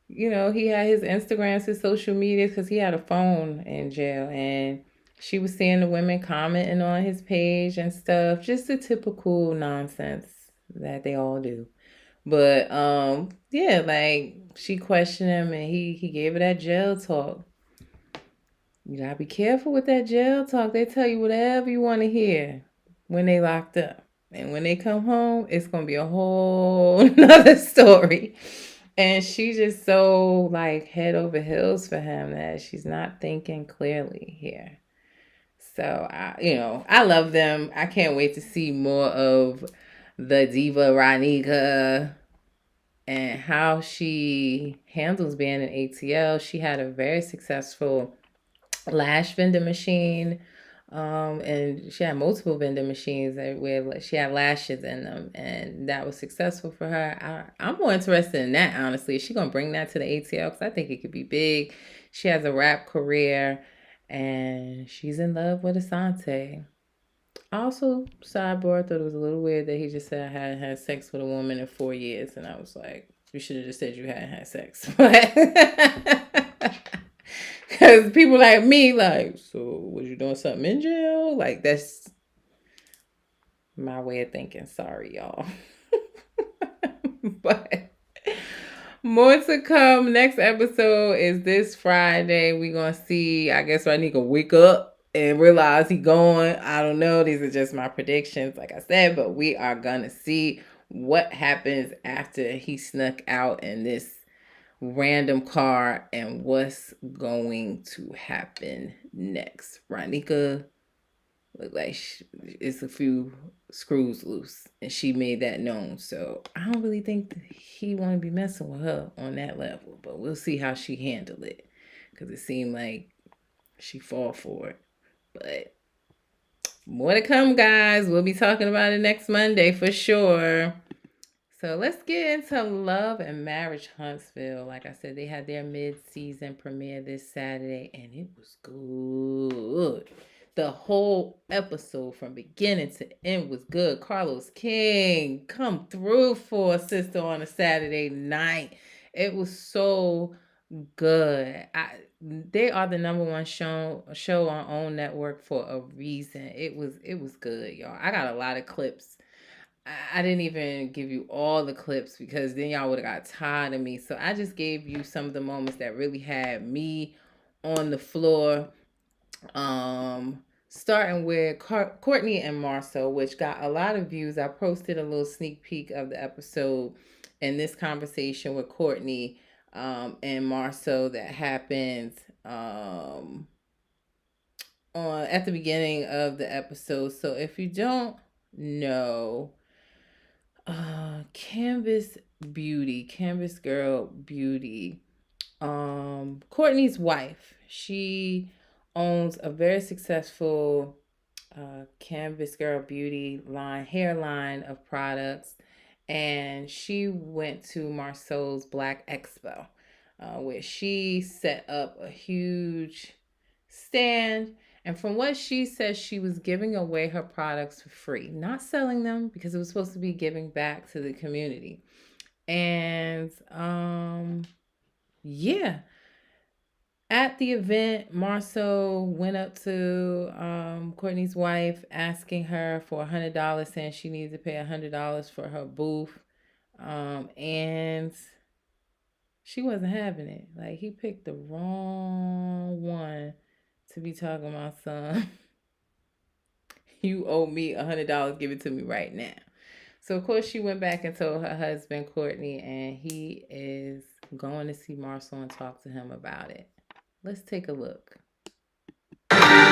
Speaker 1: You know, he had his Instagrams, his social media, because he had a phone in jail. And she was seeing the women commenting on his page and stuff. Just the typical nonsense that they all do. But, yeah, like, she questioned him and he gave her that jail talk. You gotta be careful with that jail talk. They tell you whatever you want to hear when they locked up. And when they come home, it's going to be a whole nother story. And she's just so, like, head over heels for him that she's not thinking clearly here. So, I love them. I can't wait to see more of the diva Ronika and how she handles being an ATL. She had a very successful lash vending machine. And she had multiple vending machines where she had lashes in them, and that was successful for her. I'm more interested in that, honestly. Is she gonna bring that to the ATL? Because I think it could be big. She has a rap career, and she's in love with Asante. Also, sidebar, I thought it was a little weird that he just said I hadn't had sex with a woman in 4 years, and I was like, you should have just said you hadn't had sex. Because people like me, like, so was you doing something in jail? Like, that's my way of thinking. Sorry, y'all. But more to come. Next episode is this Friday. We're going to see, I guess I need to wake up and realize he going. I don't know. These are just my predictions, like I said, but we are going to see what happens after he snuck out in this random car and what's going to happen next. Ronika look like it's a few screws loose, and she made that known. So I don't really think he want to be messing with her on that level, but we'll see how she handle it, because it seemed like she fall for it. But more to come, guys. We'll be talking about it next Monday for sure. So let's get into Love and Marriage Huntsville. Like I said, they had their mid-season premiere this Saturday, and it was good. The whole episode from beginning to end was good. Carlos King come through for a sister on a Saturday night. It was so good. They are the number one show on OWN Network for a reason. It was good, y'all. I got a lot of clips. I didn't even give you all the clips because then y'all would have got tired of me. So I just gave you some of the moments that really had me on the floor. Starting with Courtney and Marcel, which got a lot of views. I posted a little sneak peek of the episode and this conversation with Courtney and Marcel that happens at the beginning of the episode. So if you don't know, Canvas Girl Beauty, Courtney's wife, she owns a very successful Canvas Girl Beauty hairline of products, and she went to Marceau's Black Expo, where she set up a huge stand. And from what she says, she was giving away her products for free, not selling them, because it was supposed to be giving back to the community. And yeah. At the event, Marceau went up to Courtney's wife, asking her for $100, saying she needs to pay $100 for her booth. And she wasn't having it. Like, he picked the wrong one to be talking about, son. You owe me $100. Give it to me right now. So, of course, she went back and told her husband, Courtney, and he is going to see Marceau and talk to him about it. Let's take a look.
Speaker 2: Hola.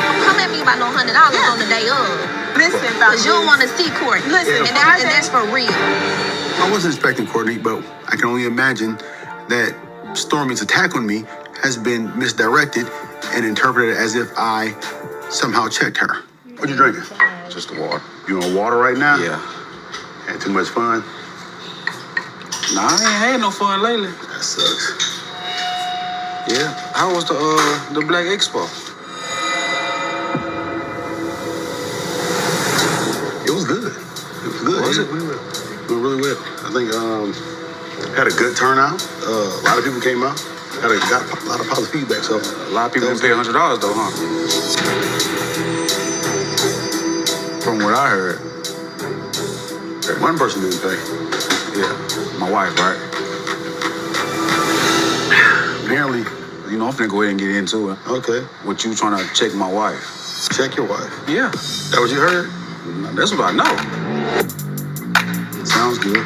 Speaker 2: Don't come at me about no $100 on the day of.
Speaker 5: Listen,
Speaker 2: because you don't want to see Courtney.
Speaker 5: Listen,
Speaker 2: and that's for real.
Speaker 8: I wasn't expecting Courtney, but I can only imagine that Stormy's attack on me has been misdirected and interpreted as if I somehow checked her. What you drinking?
Speaker 4: Just the water.
Speaker 8: You on water right now?
Speaker 4: Yeah.
Speaker 8: Had too much fun?
Speaker 9: Nah, I ain't had no fun lately.
Speaker 8: That sucks.
Speaker 9: Yeah. How was the Black Expo?
Speaker 8: It was good. It was good.
Speaker 9: Was it?
Speaker 8: Went really well. I think had a good turnout. A lot of people came out. Got a lot of positive feedback. So
Speaker 9: A lot of people didn't pay $100 though, huh? From what I heard.
Speaker 8: One person didn't pay.
Speaker 9: Yeah, my wife, right?
Speaker 8: Apparently.
Speaker 9: You know, I'm finna go ahead and get into it.
Speaker 8: Okay.
Speaker 9: What you trying to check my wife?
Speaker 8: Check your wife.
Speaker 9: Yeah.
Speaker 8: That what you heard?
Speaker 9: That's what I know.
Speaker 8: Sounds good.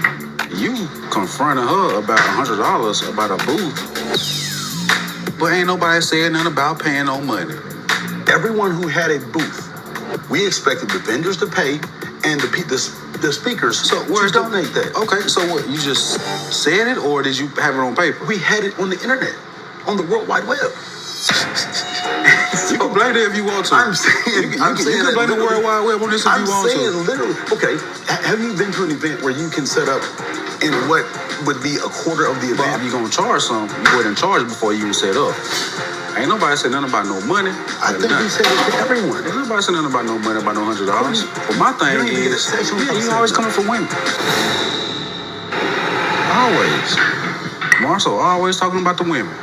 Speaker 9: You confronted her about $100 about a booth. But ain't nobody saying nothing about paying no money.
Speaker 8: Everyone who had a booth, we expected the vendors to pay and the speakers
Speaker 9: So where's
Speaker 8: to donate that.
Speaker 9: Okay, so what? You just said it, or did you have it on paper?
Speaker 8: We had it on the internet, on the World Wide Web.
Speaker 9: You can blame it if you want to.
Speaker 8: I'm saying,
Speaker 9: you can blame the World Wide Web on this if you want to.
Speaker 8: I'm saying literally. Okay, have you been to an event where you can set up in what would be a quarter of the
Speaker 9: But
Speaker 8: event?
Speaker 9: if you're gonna charge some, you go ahead and charge before you even set up. Ain't nobody said nothing about no money.
Speaker 8: I think he said it to everyone.
Speaker 9: Ain't nobody said nothing about no money, about no $100. But my thing is, you always coming for women. Always. Marcel always talking about the women.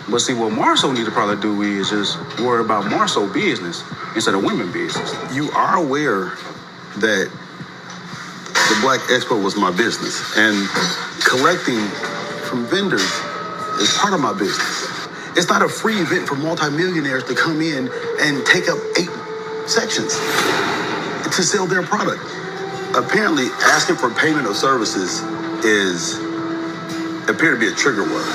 Speaker 9: But see, what Marcel need to probably do is just worry about Marcel business instead of women business.
Speaker 8: You are aware that the Black Expo was my business, and collecting from vendors is part of my business. It's not a free event for multimillionaires to come in and take up 8 sections to sell their product. Apparently, asking for payment of services appear to be a trigger word.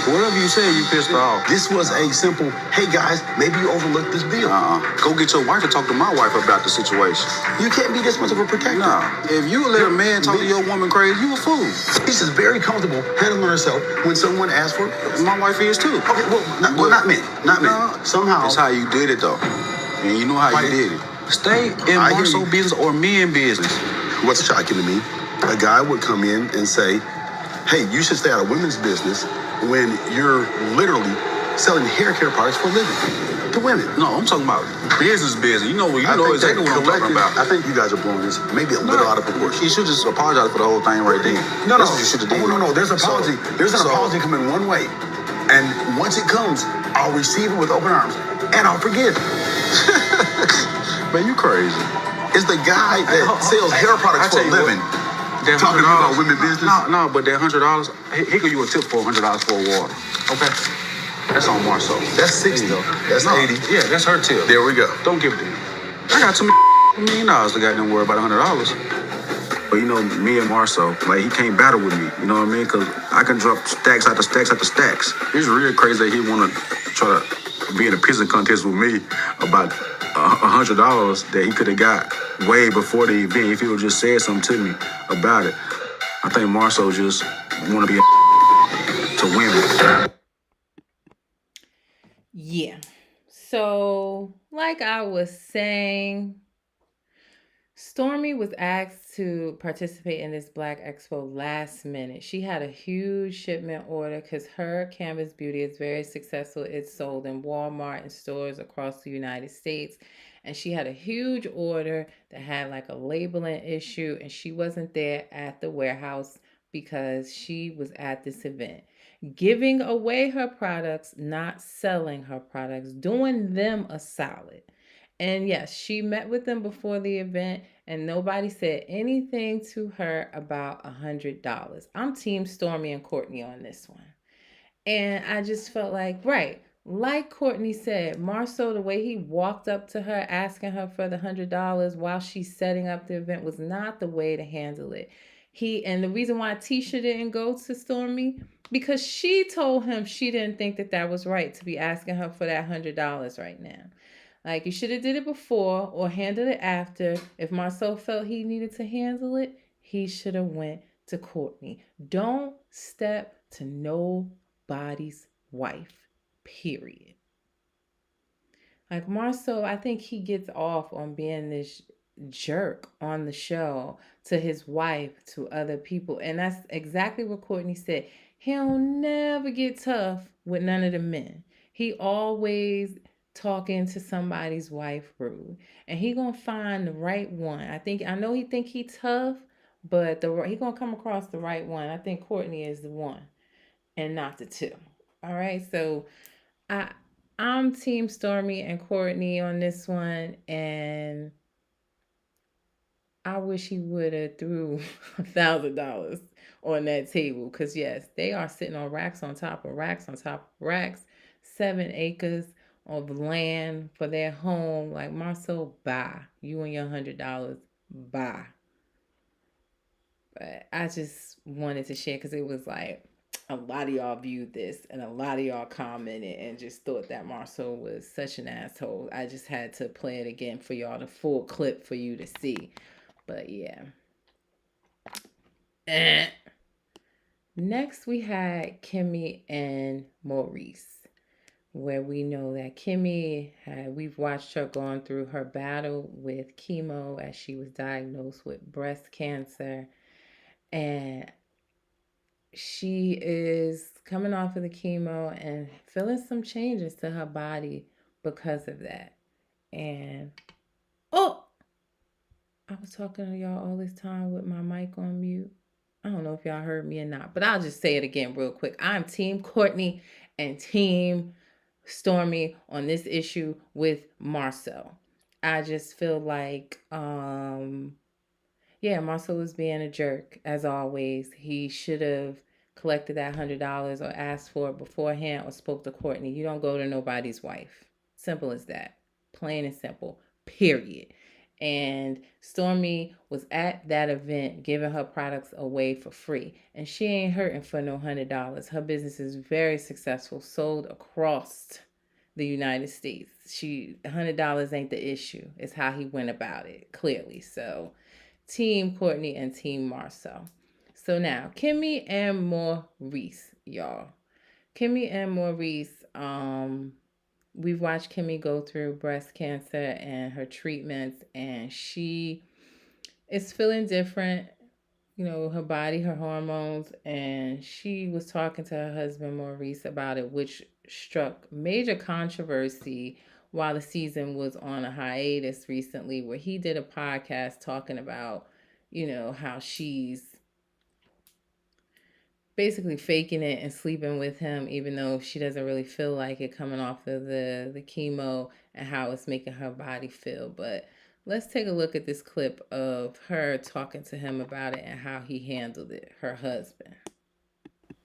Speaker 9: Whatever you say, you pissed off.
Speaker 8: This was a simple, hey guys, maybe you overlooked this bill.
Speaker 9: Go get your wife and talk to my wife about the situation.
Speaker 8: You can't be this much of a protector.
Speaker 9: Nah, if you let a man talk to your woman crazy, you a fool.
Speaker 8: She's just very comfortable handling herself when someone asks for it.
Speaker 9: My wife is too.
Speaker 8: Okay, not men. Somehow.
Speaker 9: That's how you did it though. And you know how you did it. Stay in Marcel business or men business.
Speaker 8: What's shocking to me, a guy would come in and say, hey, you should stay out of women's business when you're literally selling hair care products for a living to women.
Speaker 9: No, I'm talking about business. You know exactly what I'm talking about.
Speaker 8: I think you guys are blowing this maybe a little out of proportion.
Speaker 9: You should just apologize for the whole thing right there. That's what you should have done.
Speaker 8: No. There's an apology. There's an apology coming one way. And once it comes, I'll receive it with open arms. And I'll forgive.
Speaker 9: Man, you crazy.
Speaker 8: It's the guy that sells hair products for a living. Talking about women business?
Speaker 9: No, but that $100, he give you a tip for $100 for a water. Okay? That's on Marcel.
Speaker 8: That's 60. That's 80.
Speaker 9: Yeah, that's her tip.
Speaker 8: There we go.
Speaker 9: Don't give it to him. I got too many $1 million to goddamn worry about $100. But you know, me and Marcel, like, he can't battle with me. You know what I mean? Because I can drop stacks after stacks after stacks. It's real crazy that he want to try to be in a pissing contest with me about $100 that he could have got way before the event if he would just said something to me about it. I think Marcel just want to be to women.
Speaker 1: Yeah. So, like I was saying, Stormy was asked to participate in this Black Expo last minute. She had a huge shipment order because her Canvas Beauty is very successful. It's sold in Walmart and stores across the United States. And she had a huge order that had like a labeling issue, and she wasn't there at the warehouse because she was at this event. Giving away her products, not selling her products, doing them a solid. And yes, she met with them before the event, and nobody said anything to her about $100. I'm Team Stormy and Courtney on this one. And I just felt like, right, like Courtney said, Marcel, the way he walked up to her, asking her for the $100 while she's setting up the event was not the way to handle it. And the reason why Tisha didn't go to Stormy, because she told him she didn't think that was right to be asking her for that $100 right now. Like, you should have did it before or handled it after. If Marcel felt he needed to handle it, he should have went to Courtney. Don't step to nobody's wife, period. Like, Marcel, I think he gets off on being this jerk on the show to his wife, to other people. And that's exactly what Courtney said. He'll never get tough with none of the men. He always talking to somebody's wife rude, and he gonna find the right one. I know he think he tough, but he gonna come across the right one. I think Courtney is the one and not the two. All right, so I'm Team Stormy and Courtney on this one, and I wish he would have threw $1,000 on that table, because yes, they are sitting on racks on top of racks on top of racks, 7 acres of land for their home. Like, Marcel, bye. You and your $100, bye. But I just wanted to share because it was like a lot of y'all viewed this and a lot of y'all commented and just thought that Marcel was such an asshole. I just had to play it again for y'all, the full clip for you to see. But yeah. Next we had Kimmy and Maurice, where we know that we've watched her going through her battle with chemo as she was diagnosed with breast cancer. And she is coming off of the chemo and feeling some changes to her body because of that. And I was talking to y'all all this time with my mic on mute. I don't know if y'all heard me or not, but I'll just say it again real quick. I'm Team Courtney and Team Stormy on this issue with Marcel. I just feel like, Marcel was being a jerk, as always. He should have collected that $100 or asked for it beforehand or spoke to Courtney. You don't go to nobody's wife. Simple as that. Plain and simple. Period. And Stormy was at that event giving her products away for free. And she ain't hurting for no $100. Her business is very successful, sold across the United States. $100 ain't the issue. It's how he went about it, clearly. So, Team Courtney and Team Marcel. So now, Kimmy and Maurice, y'all. Kimmy and Maurice, we've watched Kimmy go through breast cancer and her treatments, and she is feeling different, her body, her hormones, and she was talking to her husband, Maurice, about it, which struck major controversy while the season was on a hiatus recently, where he did a podcast talking about, how she's basically faking it and sleeping with him, even though she doesn't really feel like it coming off of the chemo, and how it's making her body feel. But let's take a look at this clip of her talking to him about it and how he handled it, her husband.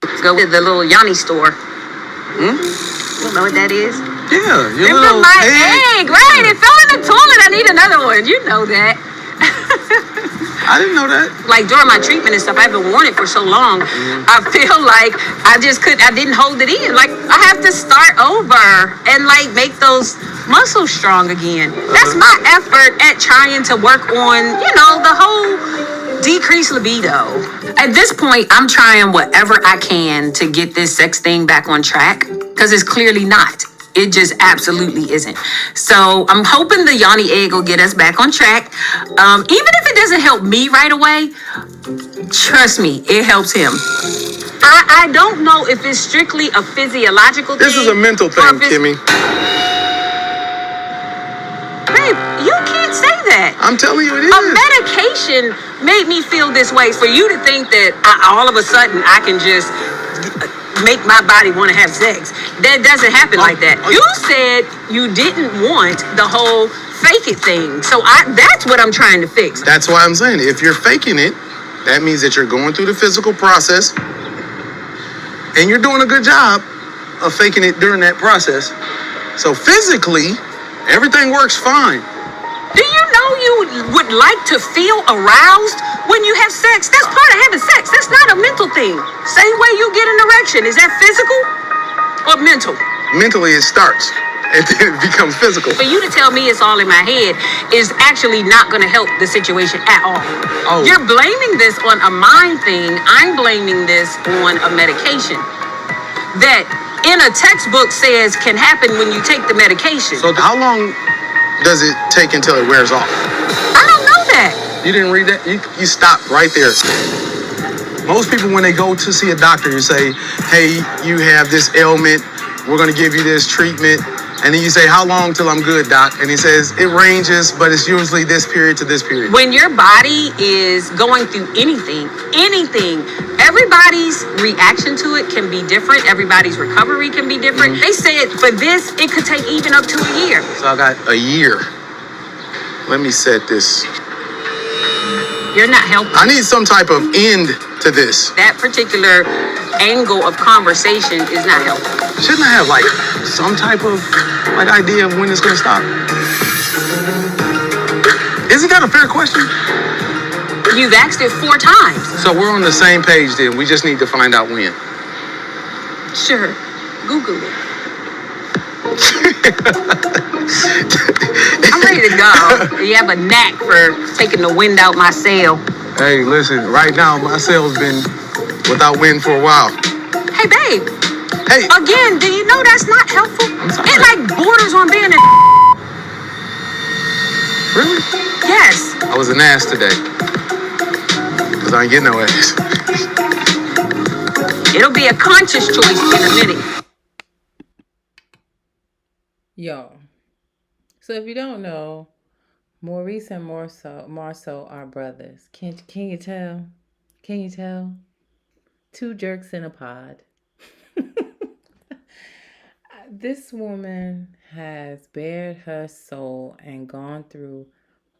Speaker 7: Let's go to the little Yanni store. You know what that is?
Speaker 9: Yeah, your
Speaker 7: Remember
Speaker 9: little
Speaker 7: my
Speaker 9: egg.
Speaker 7: egg, right? It fell in the toilet. I need another one. You know that.
Speaker 9: I didn't know that.
Speaker 7: Like during my treatment and stuff, I haven't worn it for so long. I feel like I didn't hold it in. Like I have to start over and like make those muscles strong again. That's my effort at trying to work on, the whole decreased libido. At this point, I'm trying whatever I can to get this sex thing back on track, because it's clearly not. It just absolutely isn't. So I'm hoping the Yanni egg will get us back on track. Even if it doesn't help me right away, trust me, it helps him. I don't know if it's strictly a physiological thing.
Speaker 9: This is a mental thing, Kimmy.
Speaker 7: Babe, you can't say that.
Speaker 9: I'm telling you, it is.
Speaker 7: A medication made me feel this way. For you to think that all of a sudden I can just make my body want to have sex. That doesn't happen like that. You said you didn't want the whole fake it thing. So that's what I'm trying to fix.
Speaker 8: That's why I'm saying, if you're faking it, that means that you're going through the physical process, and you're doing a good job of faking it during that process. So physically, everything works fine.
Speaker 7: Do you know you would like to feel aroused when you have sex? That's part of having sex. That's not a mental thing. Same way you get an erection. Is that physical or mental?
Speaker 8: Mentally, it starts, and then it becomes physical.
Speaker 7: For you to tell me it's all in my head is actually not going to help the situation at all.
Speaker 8: Oh.
Speaker 7: You're blaming this on a mind thing. I'm blaming this on a medication that in a textbook says can happen when you take the medication.
Speaker 8: So how long does it take until it wears off?
Speaker 7: I don't know that.
Speaker 8: You didn't read that? You stopped right there. Most people, when they go to see a doctor, you say, hey, you have this ailment. We're going to give you this treatment. And then you say, how long till I'm good, doc? And he says, it ranges, but it's usually this period to this period.
Speaker 7: When your body is going through anything, everybody's reaction to it can be different. Everybody's recovery can be different. They said for this, it could take even up to a year.
Speaker 8: So I got a year. Let me set this.
Speaker 7: You're not helping.
Speaker 8: I need some type of end to this.
Speaker 7: That particular angle of conversation is not helping.
Speaker 8: Shouldn't I have some type of idea of when it's gonna stop? Isn't that a fair question?
Speaker 7: You've asked it 4 times.
Speaker 8: So we're on the same page then. We just need to find out when.
Speaker 7: Sure. Google it. I'm ready to go. You have a knack for taking the wind out my sail.
Speaker 8: Hey, listen, right now my sail's been without wind for a while.
Speaker 7: Hey, babe.
Speaker 8: Hey.
Speaker 7: Again, do you know that's not helpful? It borders on being a...
Speaker 8: Really?
Speaker 7: Yes.
Speaker 8: I was an ass today. Because I ain't getting no ass.
Speaker 7: It'll be a conscious choice in a minute.
Speaker 1: Y'all. So if you don't know, Maurice and Marceau are brothers. Can you tell? Can you tell? Two jerks in a pod. This woman has bared her soul and gone through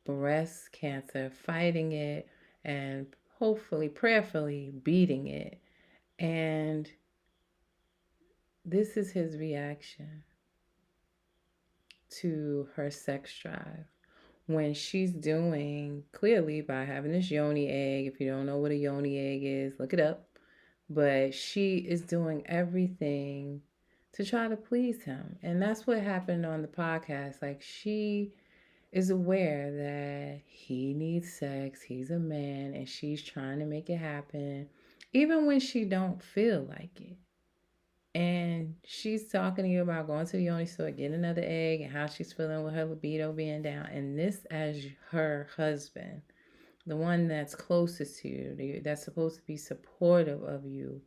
Speaker 1: breast cancer, fighting it, and hopefully, prayerfully beating it. And this is his reaction to her sex drive. When she's doing, clearly by having this yoni egg, if you don't know what a yoni egg is, look it up. But she is doing everything to try to please him. And that's what happened on the podcast. Like, she is aware that he needs sex, he's a man, and she's trying to make it happen, even when she don't feel like it. And she's talking to you about going to the yoni store, getting another egg, and how she's feeling with her libido being down. And this, as her husband, the one that's closest to you, that's supposed to be supportive of you,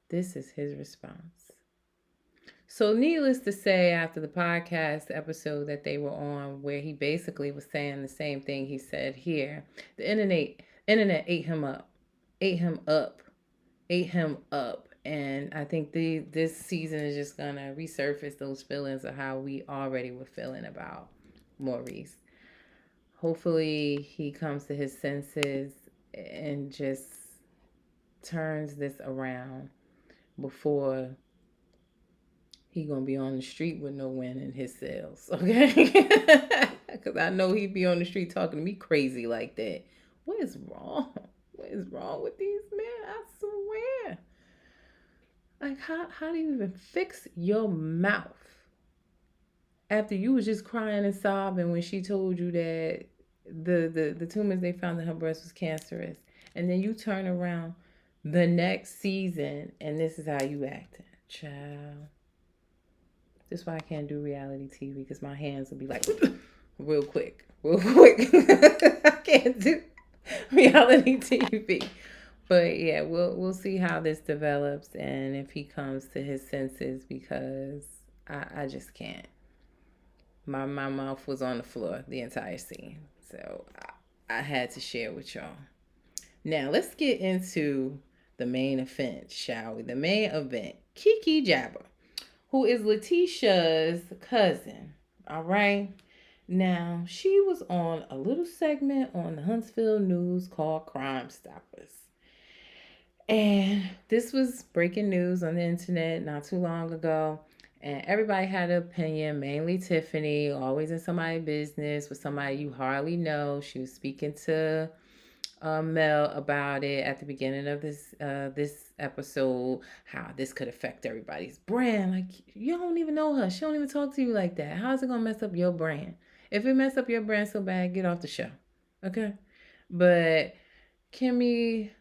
Speaker 1: this is his response. So needless to say, after the podcast episode that they were on, where he basically was saying the same thing he said here, the internet ate him up. And I think this season is just going to resurface those feelings of how we already were feeling about Maurice. Hopefully he comes to his senses and just turns this around before he going to be on the street with no wind in his sails, okay? Because I know he'd be on the street talking to me crazy like that. What is wrong? What is wrong with these men? I swear. Like, how do you even fix your mouth after you was just crying and sobbing when she told you that the tumors they found in her breast was cancerous, and then you turn around the next season and this is how you acting, child? This is why I can't do reality TV, because my hands will be like real quick. I can't do reality TV. But yeah, we'll see how this develops and if he comes to his senses, because I just can't. My mouth was on the floor the entire scene. So I had to share with y'all. Now let's get into the main event, shall we? The main event. Kiki Jabber, who is Letitia's cousin. All right. Now, she was on a little segment on the Huntsville News called Crime Stoppers. And this was breaking news on the internet not too long ago. And everybody had an opinion, mainly Tiffany, always in somebody's business with somebody you hardly know. She was speaking to Mel about it at the beginning of this episode, how this could affect everybody's brand. Like, you don't even know her. She don't even talk to you like that. How's it going to mess up your brand? If it mess up your brand so bad, get off the show. Okay? But Kiki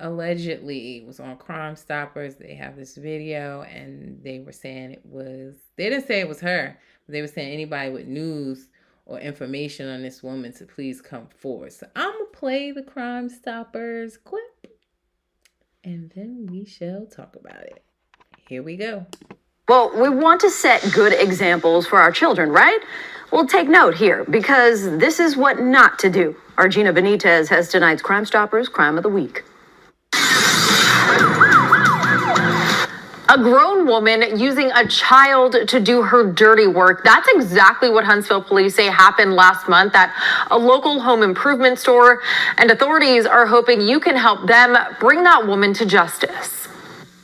Speaker 1: allegedly was on Crime Stoppers. They have this video and they were saying they didn't say it was her, but they were saying anybody with news or information on this woman to please come forward. So I'm going to play the Crime Stoppers clip and then we shall talk about it. Here we go.
Speaker 2: Well, we want to set good examples for our children, right? Well, take note here, because this is what not to do. Argina Benitez has tonight's Crime Stoppers Crime of the Week. A grown woman using a child to do her dirty work. That's exactly what Huntsville police say happened last month at a local home improvement store. And authorities are hoping you can help them bring that woman to justice.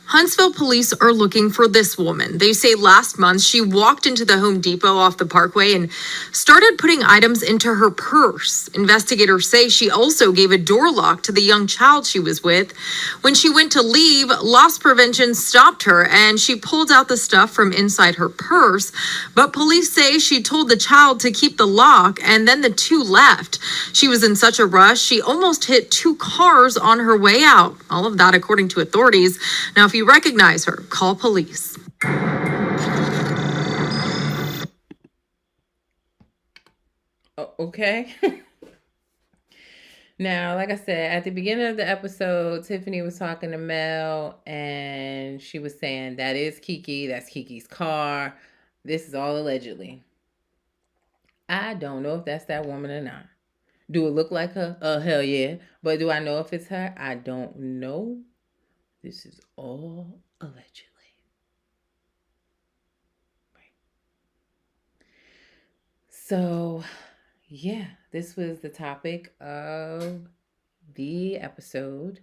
Speaker 10: Huntsville police are looking for this woman. They say last month she walked into the Home Depot off the Parkway and started putting items into her purse. Investigators say she also gave a door lock to the young child she was with. When she went to leave, loss prevention stopped her and she pulled out the stuff from inside her purse. But police say she told the child to keep the lock and then the two left. She was in such a rush, she almost hit two cars on her way out. All of that according to authorities. Now, if you recognize her, call police.
Speaker 1: Okay. Now, like I said, at the beginning of the episode, Tiffany was talking to Mel and she was saying that is Kiki, that's Kiki's car. This is all allegedly. I don't know if that's that woman or not. Do it look like her? Hell yeah. But do I know if it's her? I don't know. This is all allegedly. So, yeah, this was the topic of the episode.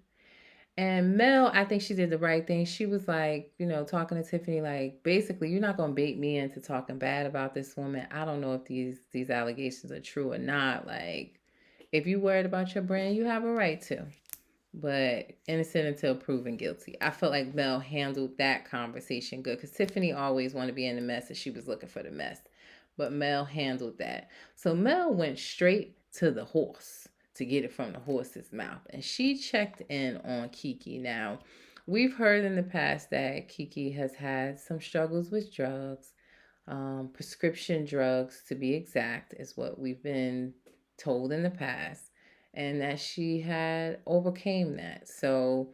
Speaker 1: And Mel, I think she did the right thing. She was like, talking to Tiffany, like, basically, you're not gonna bait me into talking bad about this woman. I don't know if these allegations are true or not. Like, if you worried about your brand, you have a right to. But innocent until proven guilty. I felt like Mel handled that conversation good because Tiffany always wanted to be in the mess and she was looking for the mess. But Mel handled that. So Mel went straight to the horse to get it from the horse's mouth. And she checked in on Kiki. Now, we've heard in the past that Kiki has had some struggles with drugs. Prescription drugs, to be exact, is what we've been told in the past. And that she had overcame that. So,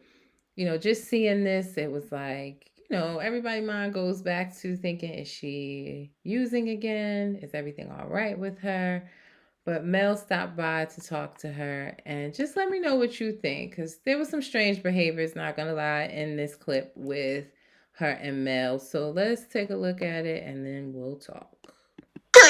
Speaker 1: just seeing this, it was like, everybody's mind goes back to thinking, is she using again? Is everything all right with her? But Mel stopped by to talk to her and just let me know what you think. Because there was some strange behaviors, not going to lie, in this clip with her and Mel. So let's take a look at it and then we'll talk.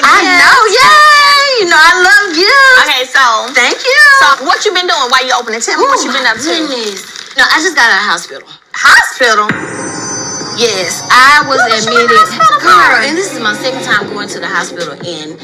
Speaker 2: I know, yay! I love you. Okay, so thank you. So what you been doing while you opening? Tell me what you been up to. Goodness. No, I just got out of hospital. Hospital? Yes, I was admitted. Girl, and this is my second time going to the hospital in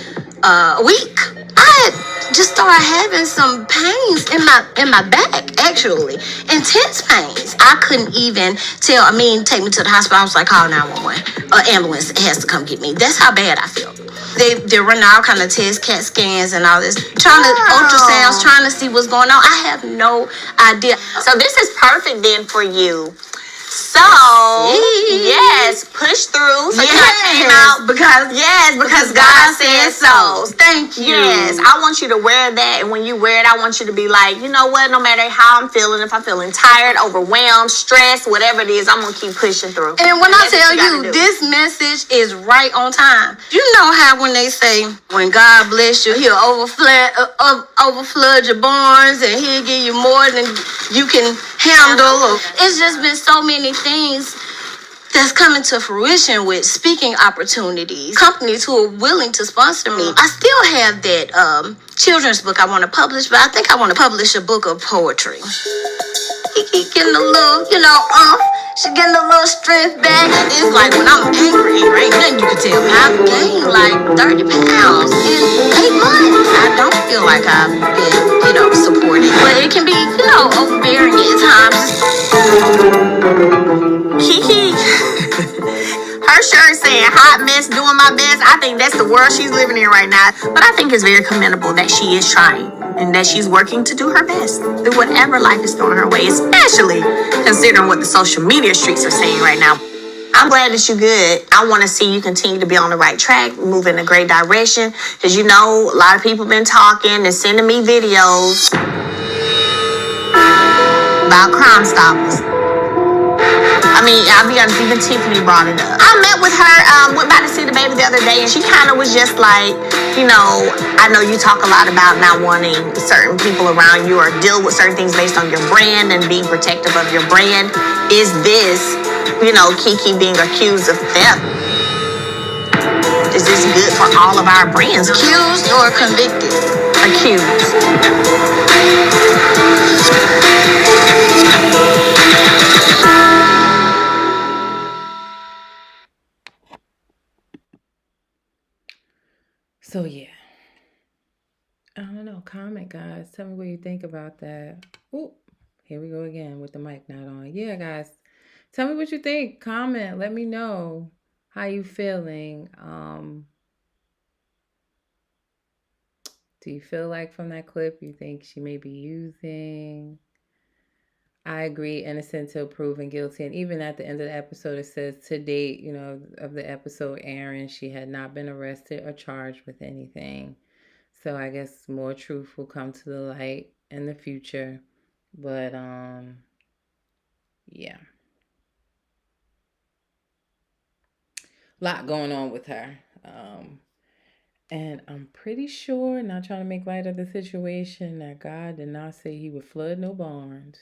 Speaker 2: a week. I had just started having some pains in my back, actually. Intense pains. I couldn't even take me to the hospital. I was like, call 911. An ambulance has to come get me. That's how bad I felt. They're running all kind of tests, CAT scans and all this, trying to ultrasounds, trying to see what's going on. I have no idea. So this is perfect then for you. So yes, push through. So you came out because God said so. Thank you. Yes, I want you to wear that, and when you wear it, I want you to be like, you know what? No matter how I'm feeling, if I'm feeling tired, overwhelmed, stressed, whatever it is, I'm gonna keep pushing through. And when I tell you, this message is right on time. You know how when they say, when God bless you, He'll overflood your barns, and He'll give you more than you can handle. It's just been so many things that's coming to fruition with speaking opportunities, companies who are willing to sponsor me. I still have that children's book I want to publish, but I think I want to publish a book of poetry. He getting a little, she getting a little strength back. It's like when I'm angry, ain't nothing you can tell me. I've gained like 30 pounds in 8 months. I don't feel like I've been, supported. But it can be, overbearing at times. Kiki. Her shirt saying hot mess, doing my best. I think that's the world she's living in right now. But I think it's very commendable that she is trying and that she's working to do her best through whatever life is throwing her way, especially considering what the social media streets are saying right now. I'm glad that you're good. I want to see you continue to be on the right track, move in a great direction. Because a lot of people been talking and sending me videos about Crime Stoppers. I'll be honest, even Tiffany brought it up. I met with her, went by to see the baby the other day, and she kind of was just like, I know you talk a lot about not wanting certain people around you or deal with certain things based on your brand and being protective of your brand. Is this, Kiki being accused of theft? Is this good for all of our brands? Accused or convicted? Accused.
Speaker 1: So, yeah. I don't know. Comment, guys. Tell me what you think about that. Oh, here we go again with the mic not on. Yeah, guys. Tell me what you think. Comment. Let me know how you feeling. Do you feel like from that clip you think she may be using? I agree, innocent till proven guilty. And even at the end of the episode, it says to date, of the episode airing, she had not been arrested or charged with anything. So I guess more truth will come to the light in the future. But yeah. Lot going on with her. And I'm pretty sure, not trying to make light of the situation, that God did not say he would flood no barns.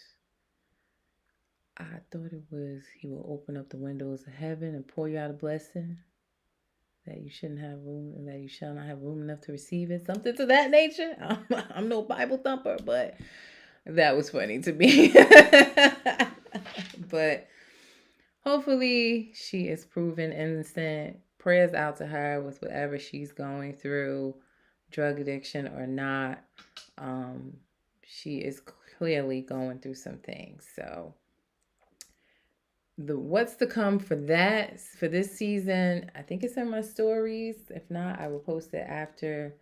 Speaker 1: I thought it was he will open up the windows of heaven and pour you out a blessing that you shouldn't have room, and that you shall not have room enough to receive it. Something to that nature. I'm no Bible thumper, but that was funny to me. But hopefully she is proven innocent. Prayers out to her with whatever she's going through, drug addiction or not. She is clearly going through some things. So what's to come for this season, I think it's in my stories. If not, I will post it after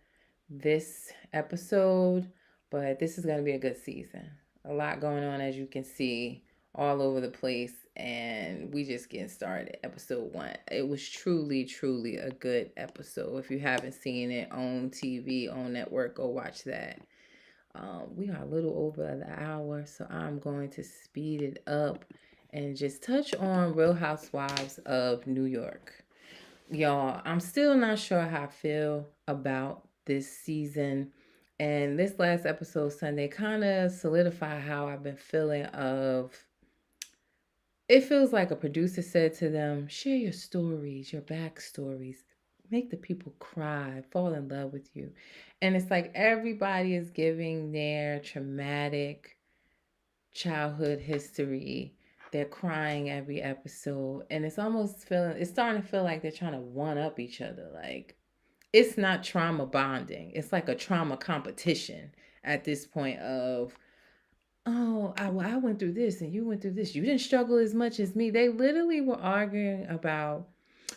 Speaker 1: this episode. But this is going to be a good season. A lot going on, as you can see, all over the place. And we just getting started. Episode 1. It was truly, truly a good episode. If you haven't seen it on TV, on network, go watch that. We are a little over the hour, so I'm going to speed it up and just touch on Real Housewives of New York. Y'all, I'm still not sure how I feel about this season. And this last episode Sunday kind of solidified how I've been feeling it feels like a producer said to them, share your stories, your backstories, make the people cry, fall in love with you. And it's like everybody is giving their traumatic childhood history. They're crying every episode. And it's starting to feel like they're trying to one up each other. Like, it's not trauma bonding. It's like a trauma competition at this point of, oh, I went through this and you went through this. You didn't struggle as much as me. They literally were arguing about,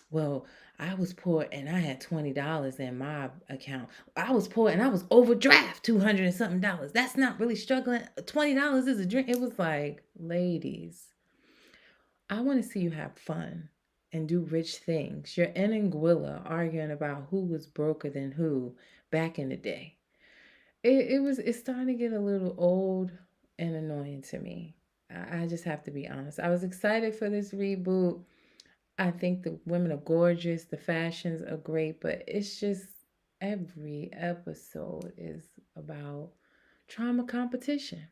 Speaker 1: well, I was poor and I had $20 in my account. I was poor and I was overdraft $200 and something. That's not really struggling. $20 is a drink. It was like, ladies, I want to see you have fun and do rich things. You're in Anguilla arguing about who was broker than who back in the day. It's starting to get a little old and annoying to me. I just have to be honest. I was excited for this reboot. I think the women are gorgeous. The fashions are great, but it's just every episode is about trauma competition.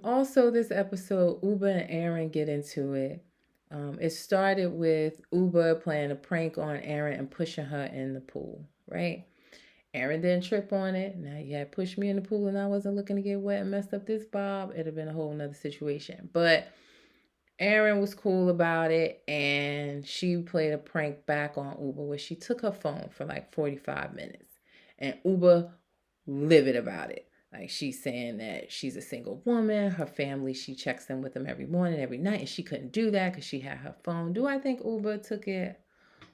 Speaker 1: Also this episode, Uba and Aaron get into it. It started with Uba playing a prank on Aaron and pushing her in the pool, right? Aaron didn't trip on it. Now you had pushed me in the pool and I wasn't looking to get wet and messed up this bob. It'd have been a whole nother situation. But Aaron was cool about it, and she played a prank back on Uba where she took her phone for like 45 minutes. And Uba livid about it. Like, she's saying that she's a single woman. Her family, she checks in with them every morning, every night, and she couldn't do that because she had her phone. Do I think Uba took it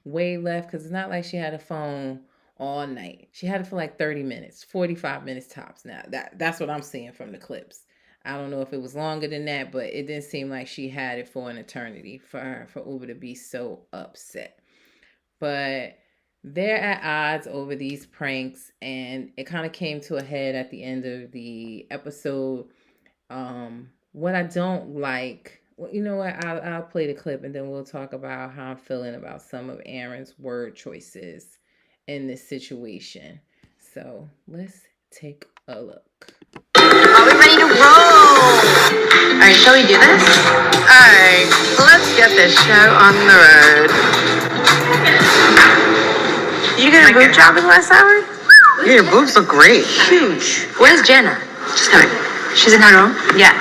Speaker 1: way left? Because it's not like she had a phone all night. She had it for like 30 minutes, 45 minutes tops. Now, that's what I'm seeing from the clips. I don't know if it was longer than that, but it didn't seem like she had it for an eternity for Uba to be so upset. But they're at odds over these pranks, and it kind of came to a head at the end of the episode. What I don't like, well, you know what? I'll play the clip, and then we'll talk about how I'm feeling about some of Aaron's word choices in this situation. So let's take a look.
Speaker 2: Are we ready to roll? Alright, shall we do this? Alright, let's get this show on the road. You get a boob job in the last hour?
Speaker 7: Yeah, your boobs look great.
Speaker 2: Huge. Where's Jenna? She's coming. She's in her room? Yeah.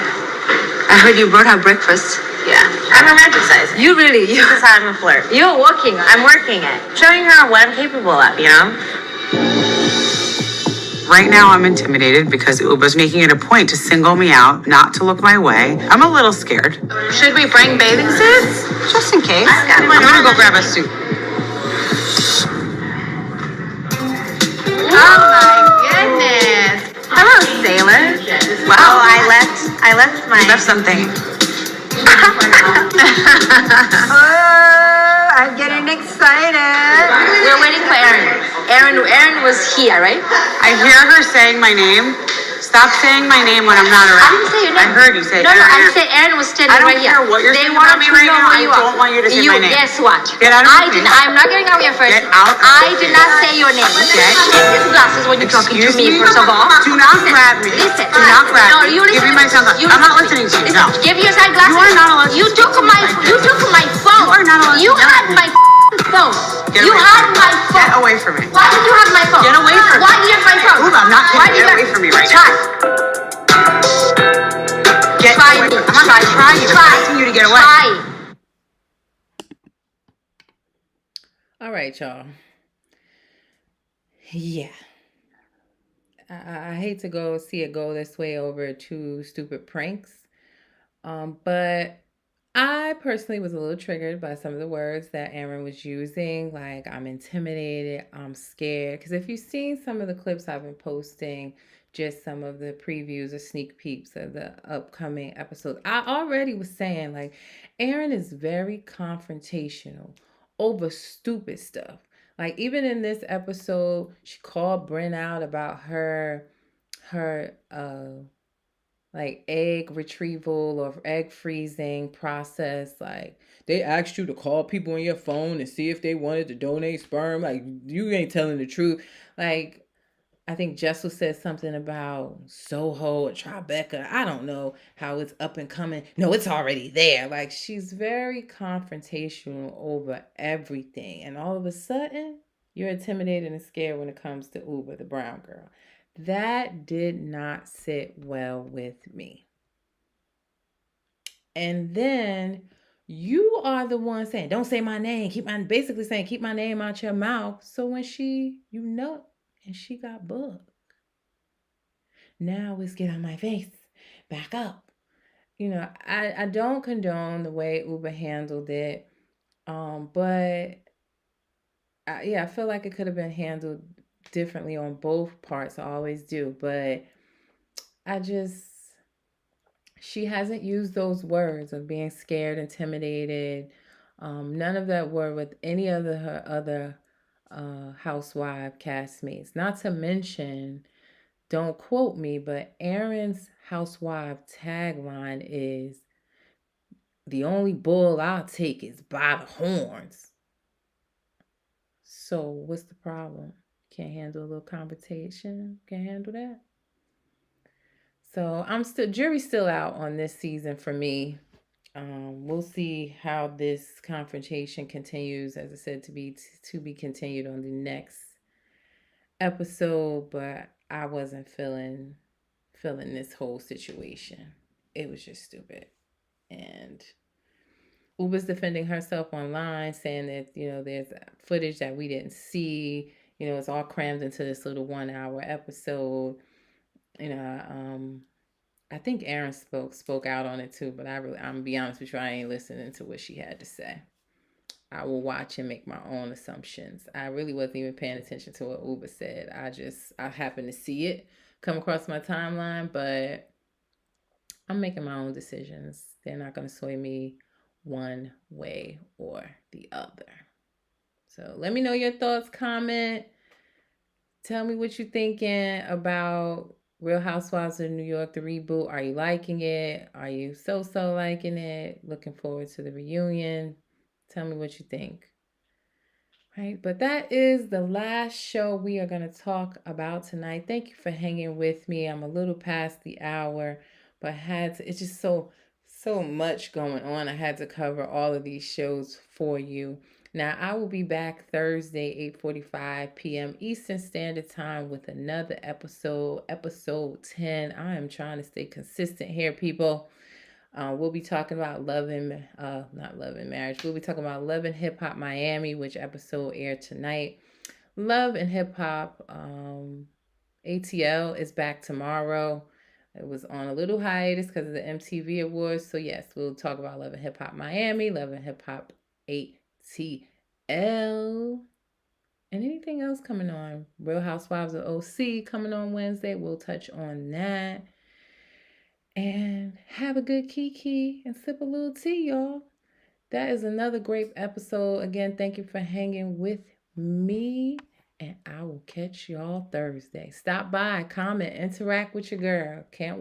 Speaker 2: I heard you brought her breakfast. Yeah. I'm romanticizing. You really? This is how I'm a flirt. You're working on it. I'm working it. Showing her what I'm capable of, you know?
Speaker 7: Right now, I'm intimidated because Uba's making it a point to single me out, not to look my way. I'm a little scared.
Speaker 2: Should we bring bathing suits?
Speaker 7: Just in case. I'm gonna go grab a suit.
Speaker 2: Oh my goodness. Hello, sailor. Wow, I left my...
Speaker 7: You left something.
Speaker 2: Oh, I'm getting excited. We're waiting for Aaron. Aaron was here, right?
Speaker 7: I hear her saying my name. Stop saying my name when I'm not
Speaker 2: I
Speaker 7: around.
Speaker 2: didn't say your name.
Speaker 7: I heard you say
Speaker 2: No,
Speaker 7: Aaron.
Speaker 2: I said Aaron was standing
Speaker 7: I don't
Speaker 2: right here.
Speaker 7: care what you're
Speaker 2: They
Speaker 7: saying about
Speaker 2: wanted
Speaker 7: me
Speaker 2: to
Speaker 7: right
Speaker 2: know
Speaker 7: now.
Speaker 2: who you
Speaker 7: I
Speaker 2: are.
Speaker 7: don't want you to say my name.
Speaker 2: Guess what?
Speaker 7: Get out of my face.
Speaker 2: I'm not getting out here first.
Speaker 7: Get out of
Speaker 2: I
Speaker 7: my
Speaker 2: did
Speaker 7: face.
Speaker 2: not say your name.
Speaker 7: Okay.
Speaker 2: Take these glasses when you're talking to
Speaker 7: Excuse
Speaker 2: me, first of all.
Speaker 7: Do not grab me.
Speaker 2: Listen.
Speaker 7: Do not grab
Speaker 2: No,
Speaker 7: me.
Speaker 2: you
Speaker 7: Give
Speaker 2: listen.
Speaker 7: me my sunglasses.
Speaker 2: You
Speaker 7: I'm not
Speaker 2: listen.
Speaker 7: listening to you.
Speaker 2: Listen,
Speaker 7: No.
Speaker 2: give me your sunglasses.
Speaker 7: You are not allowed to
Speaker 2: You
Speaker 7: talk
Speaker 2: took
Speaker 7: to me
Speaker 2: my
Speaker 7: like
Speaker 2: you
Speaker 7: this.
Speaker 2: took my phone.
Speaker 7: You are not allowed to
Speaker 2: You
Speaker 7: yell
Speaker 2: had
Speaker 7: at me.
Speaker 2: my phone.
Speaker 7: Get
Speaker 2: You
Speaker 7: away
Speaker 2: had
Speaker 7: from me.
Speaker 2: my phone.
Speaker 7: Get away from me.
Speaker 2: Why did you have my phone?
Speaker 7: Get away from me.
Speaker 2: Why did you have my phone?
Speaker 7: Ooh, I'm not
Speaker 2: Why
Speaker 7: kidding.
Speaker 2: did
Speaker 7: Get
Speaker 2: you
Speaker 7: away from me right
Speaker 2: Try.
Speaker 7: now. Get
Speaker 2: Try
Speaker 7: away.
Speaker 2: me.
Speaker 7: I'm not going to try you.
Speaker 2: Try.
Speaker 7: I'm asking you to get away.
Speaker 2: Try.
Speaker 1: All right, y'all. Yeah. I hate to see it go this way over two stupid pranks. But I personally was a little triggered by some of the words that Aaron was using. Like, I'm intimidated, I'm scared. Because if you've seen some of the clips I've been posting, just some of the previews or sneak peeks of the upcoming episodes, I already was saying, like, Aaron is very confrontational over stupid stuff. Like, even in this episode, she called Brent out about her like egg retrieval or egg freezing process. Like, they asked you to call people on your phone and see if they wanted to donate sperm. Like, you ain't telling the truth. Like, I think Jessel said something about Soho or Tribeca. I don't know how it's up and coming. No, it's already there. Like, she's very confrontational over everything. And all of a sudden, you're intimidated and scared when it comes to Uber, the brown girl. That did not sit well with me. And then you are the one saying, don't say my name. Basically saying, keep my name out your mouth. So when you know, and she got booked. Now it's get on my face. Back up. You know, I don't condone the way Uber handled it. But I feel like it could have been handled differently on both parts. I always do. But she hasn't used those words of being scared, intimidated. None of that were with any of her other housewife castmates. Not to mention, don't quote me, but Aaron's housewife tagline is, the only bull I'll take is by the horns. So what's the problem? Can't handle a little confrontation? Can't handle that? So jury's still out on this season for me. We'll see how this confrontation continues, as I said, to be continued on the next episode. But I wasn't feeling this whole situation. It was just stupid. And Uber's defending herself online, saying that, there's footage that we didn't see. It's all crammed into this little 1 hour episode. I think Aaron spoke out on it too, but I'm gonna be honest with you, I ain't listening to what she had to say. I will watch and make my own assumptions. I really wasn't even paying attention to what Uber said. I happened to see it come across my timeline, but I'm making my own decisions. They're not gonna sway me one way or the other. So let me know your thoughts, comment. Tell me what you're thinking about Real Housewives of New York, the reboot. Are you liking it? Are you so liking it? Looking forward to the reunion. Tell me what you think. Right, but that is the last show we are going to talk about tonight. Thank you for hanging with me. I'm a little past the hour, but it's just so much going on. I had to cover all of these shows for you. Now, I will be back Thursday, 8:45 p.m. Eastern Standard Time with another episode 10. I am trying to stay consistent here, people. We'll be talking about Love and Marriage. We'll be talking about Love and Hip Hop Miami, which episode aired tonight. Love and Hip Hop ATL is back tomorrow. It was on a little hiatus because of the MTV Awards. So yes, we'll talk about Love and Hip Hop Miami, Love and Hip Hop ATL, and anything else coming on. Real Housewives of OC coming on Wednesday. We'll touch on that. And have a good kiki and sip a little tea, y'all. That is another great episode. Again, thank you for hanging with me. And I will catch y'all Thursday. Stop by, comment, interact with your girl. Can't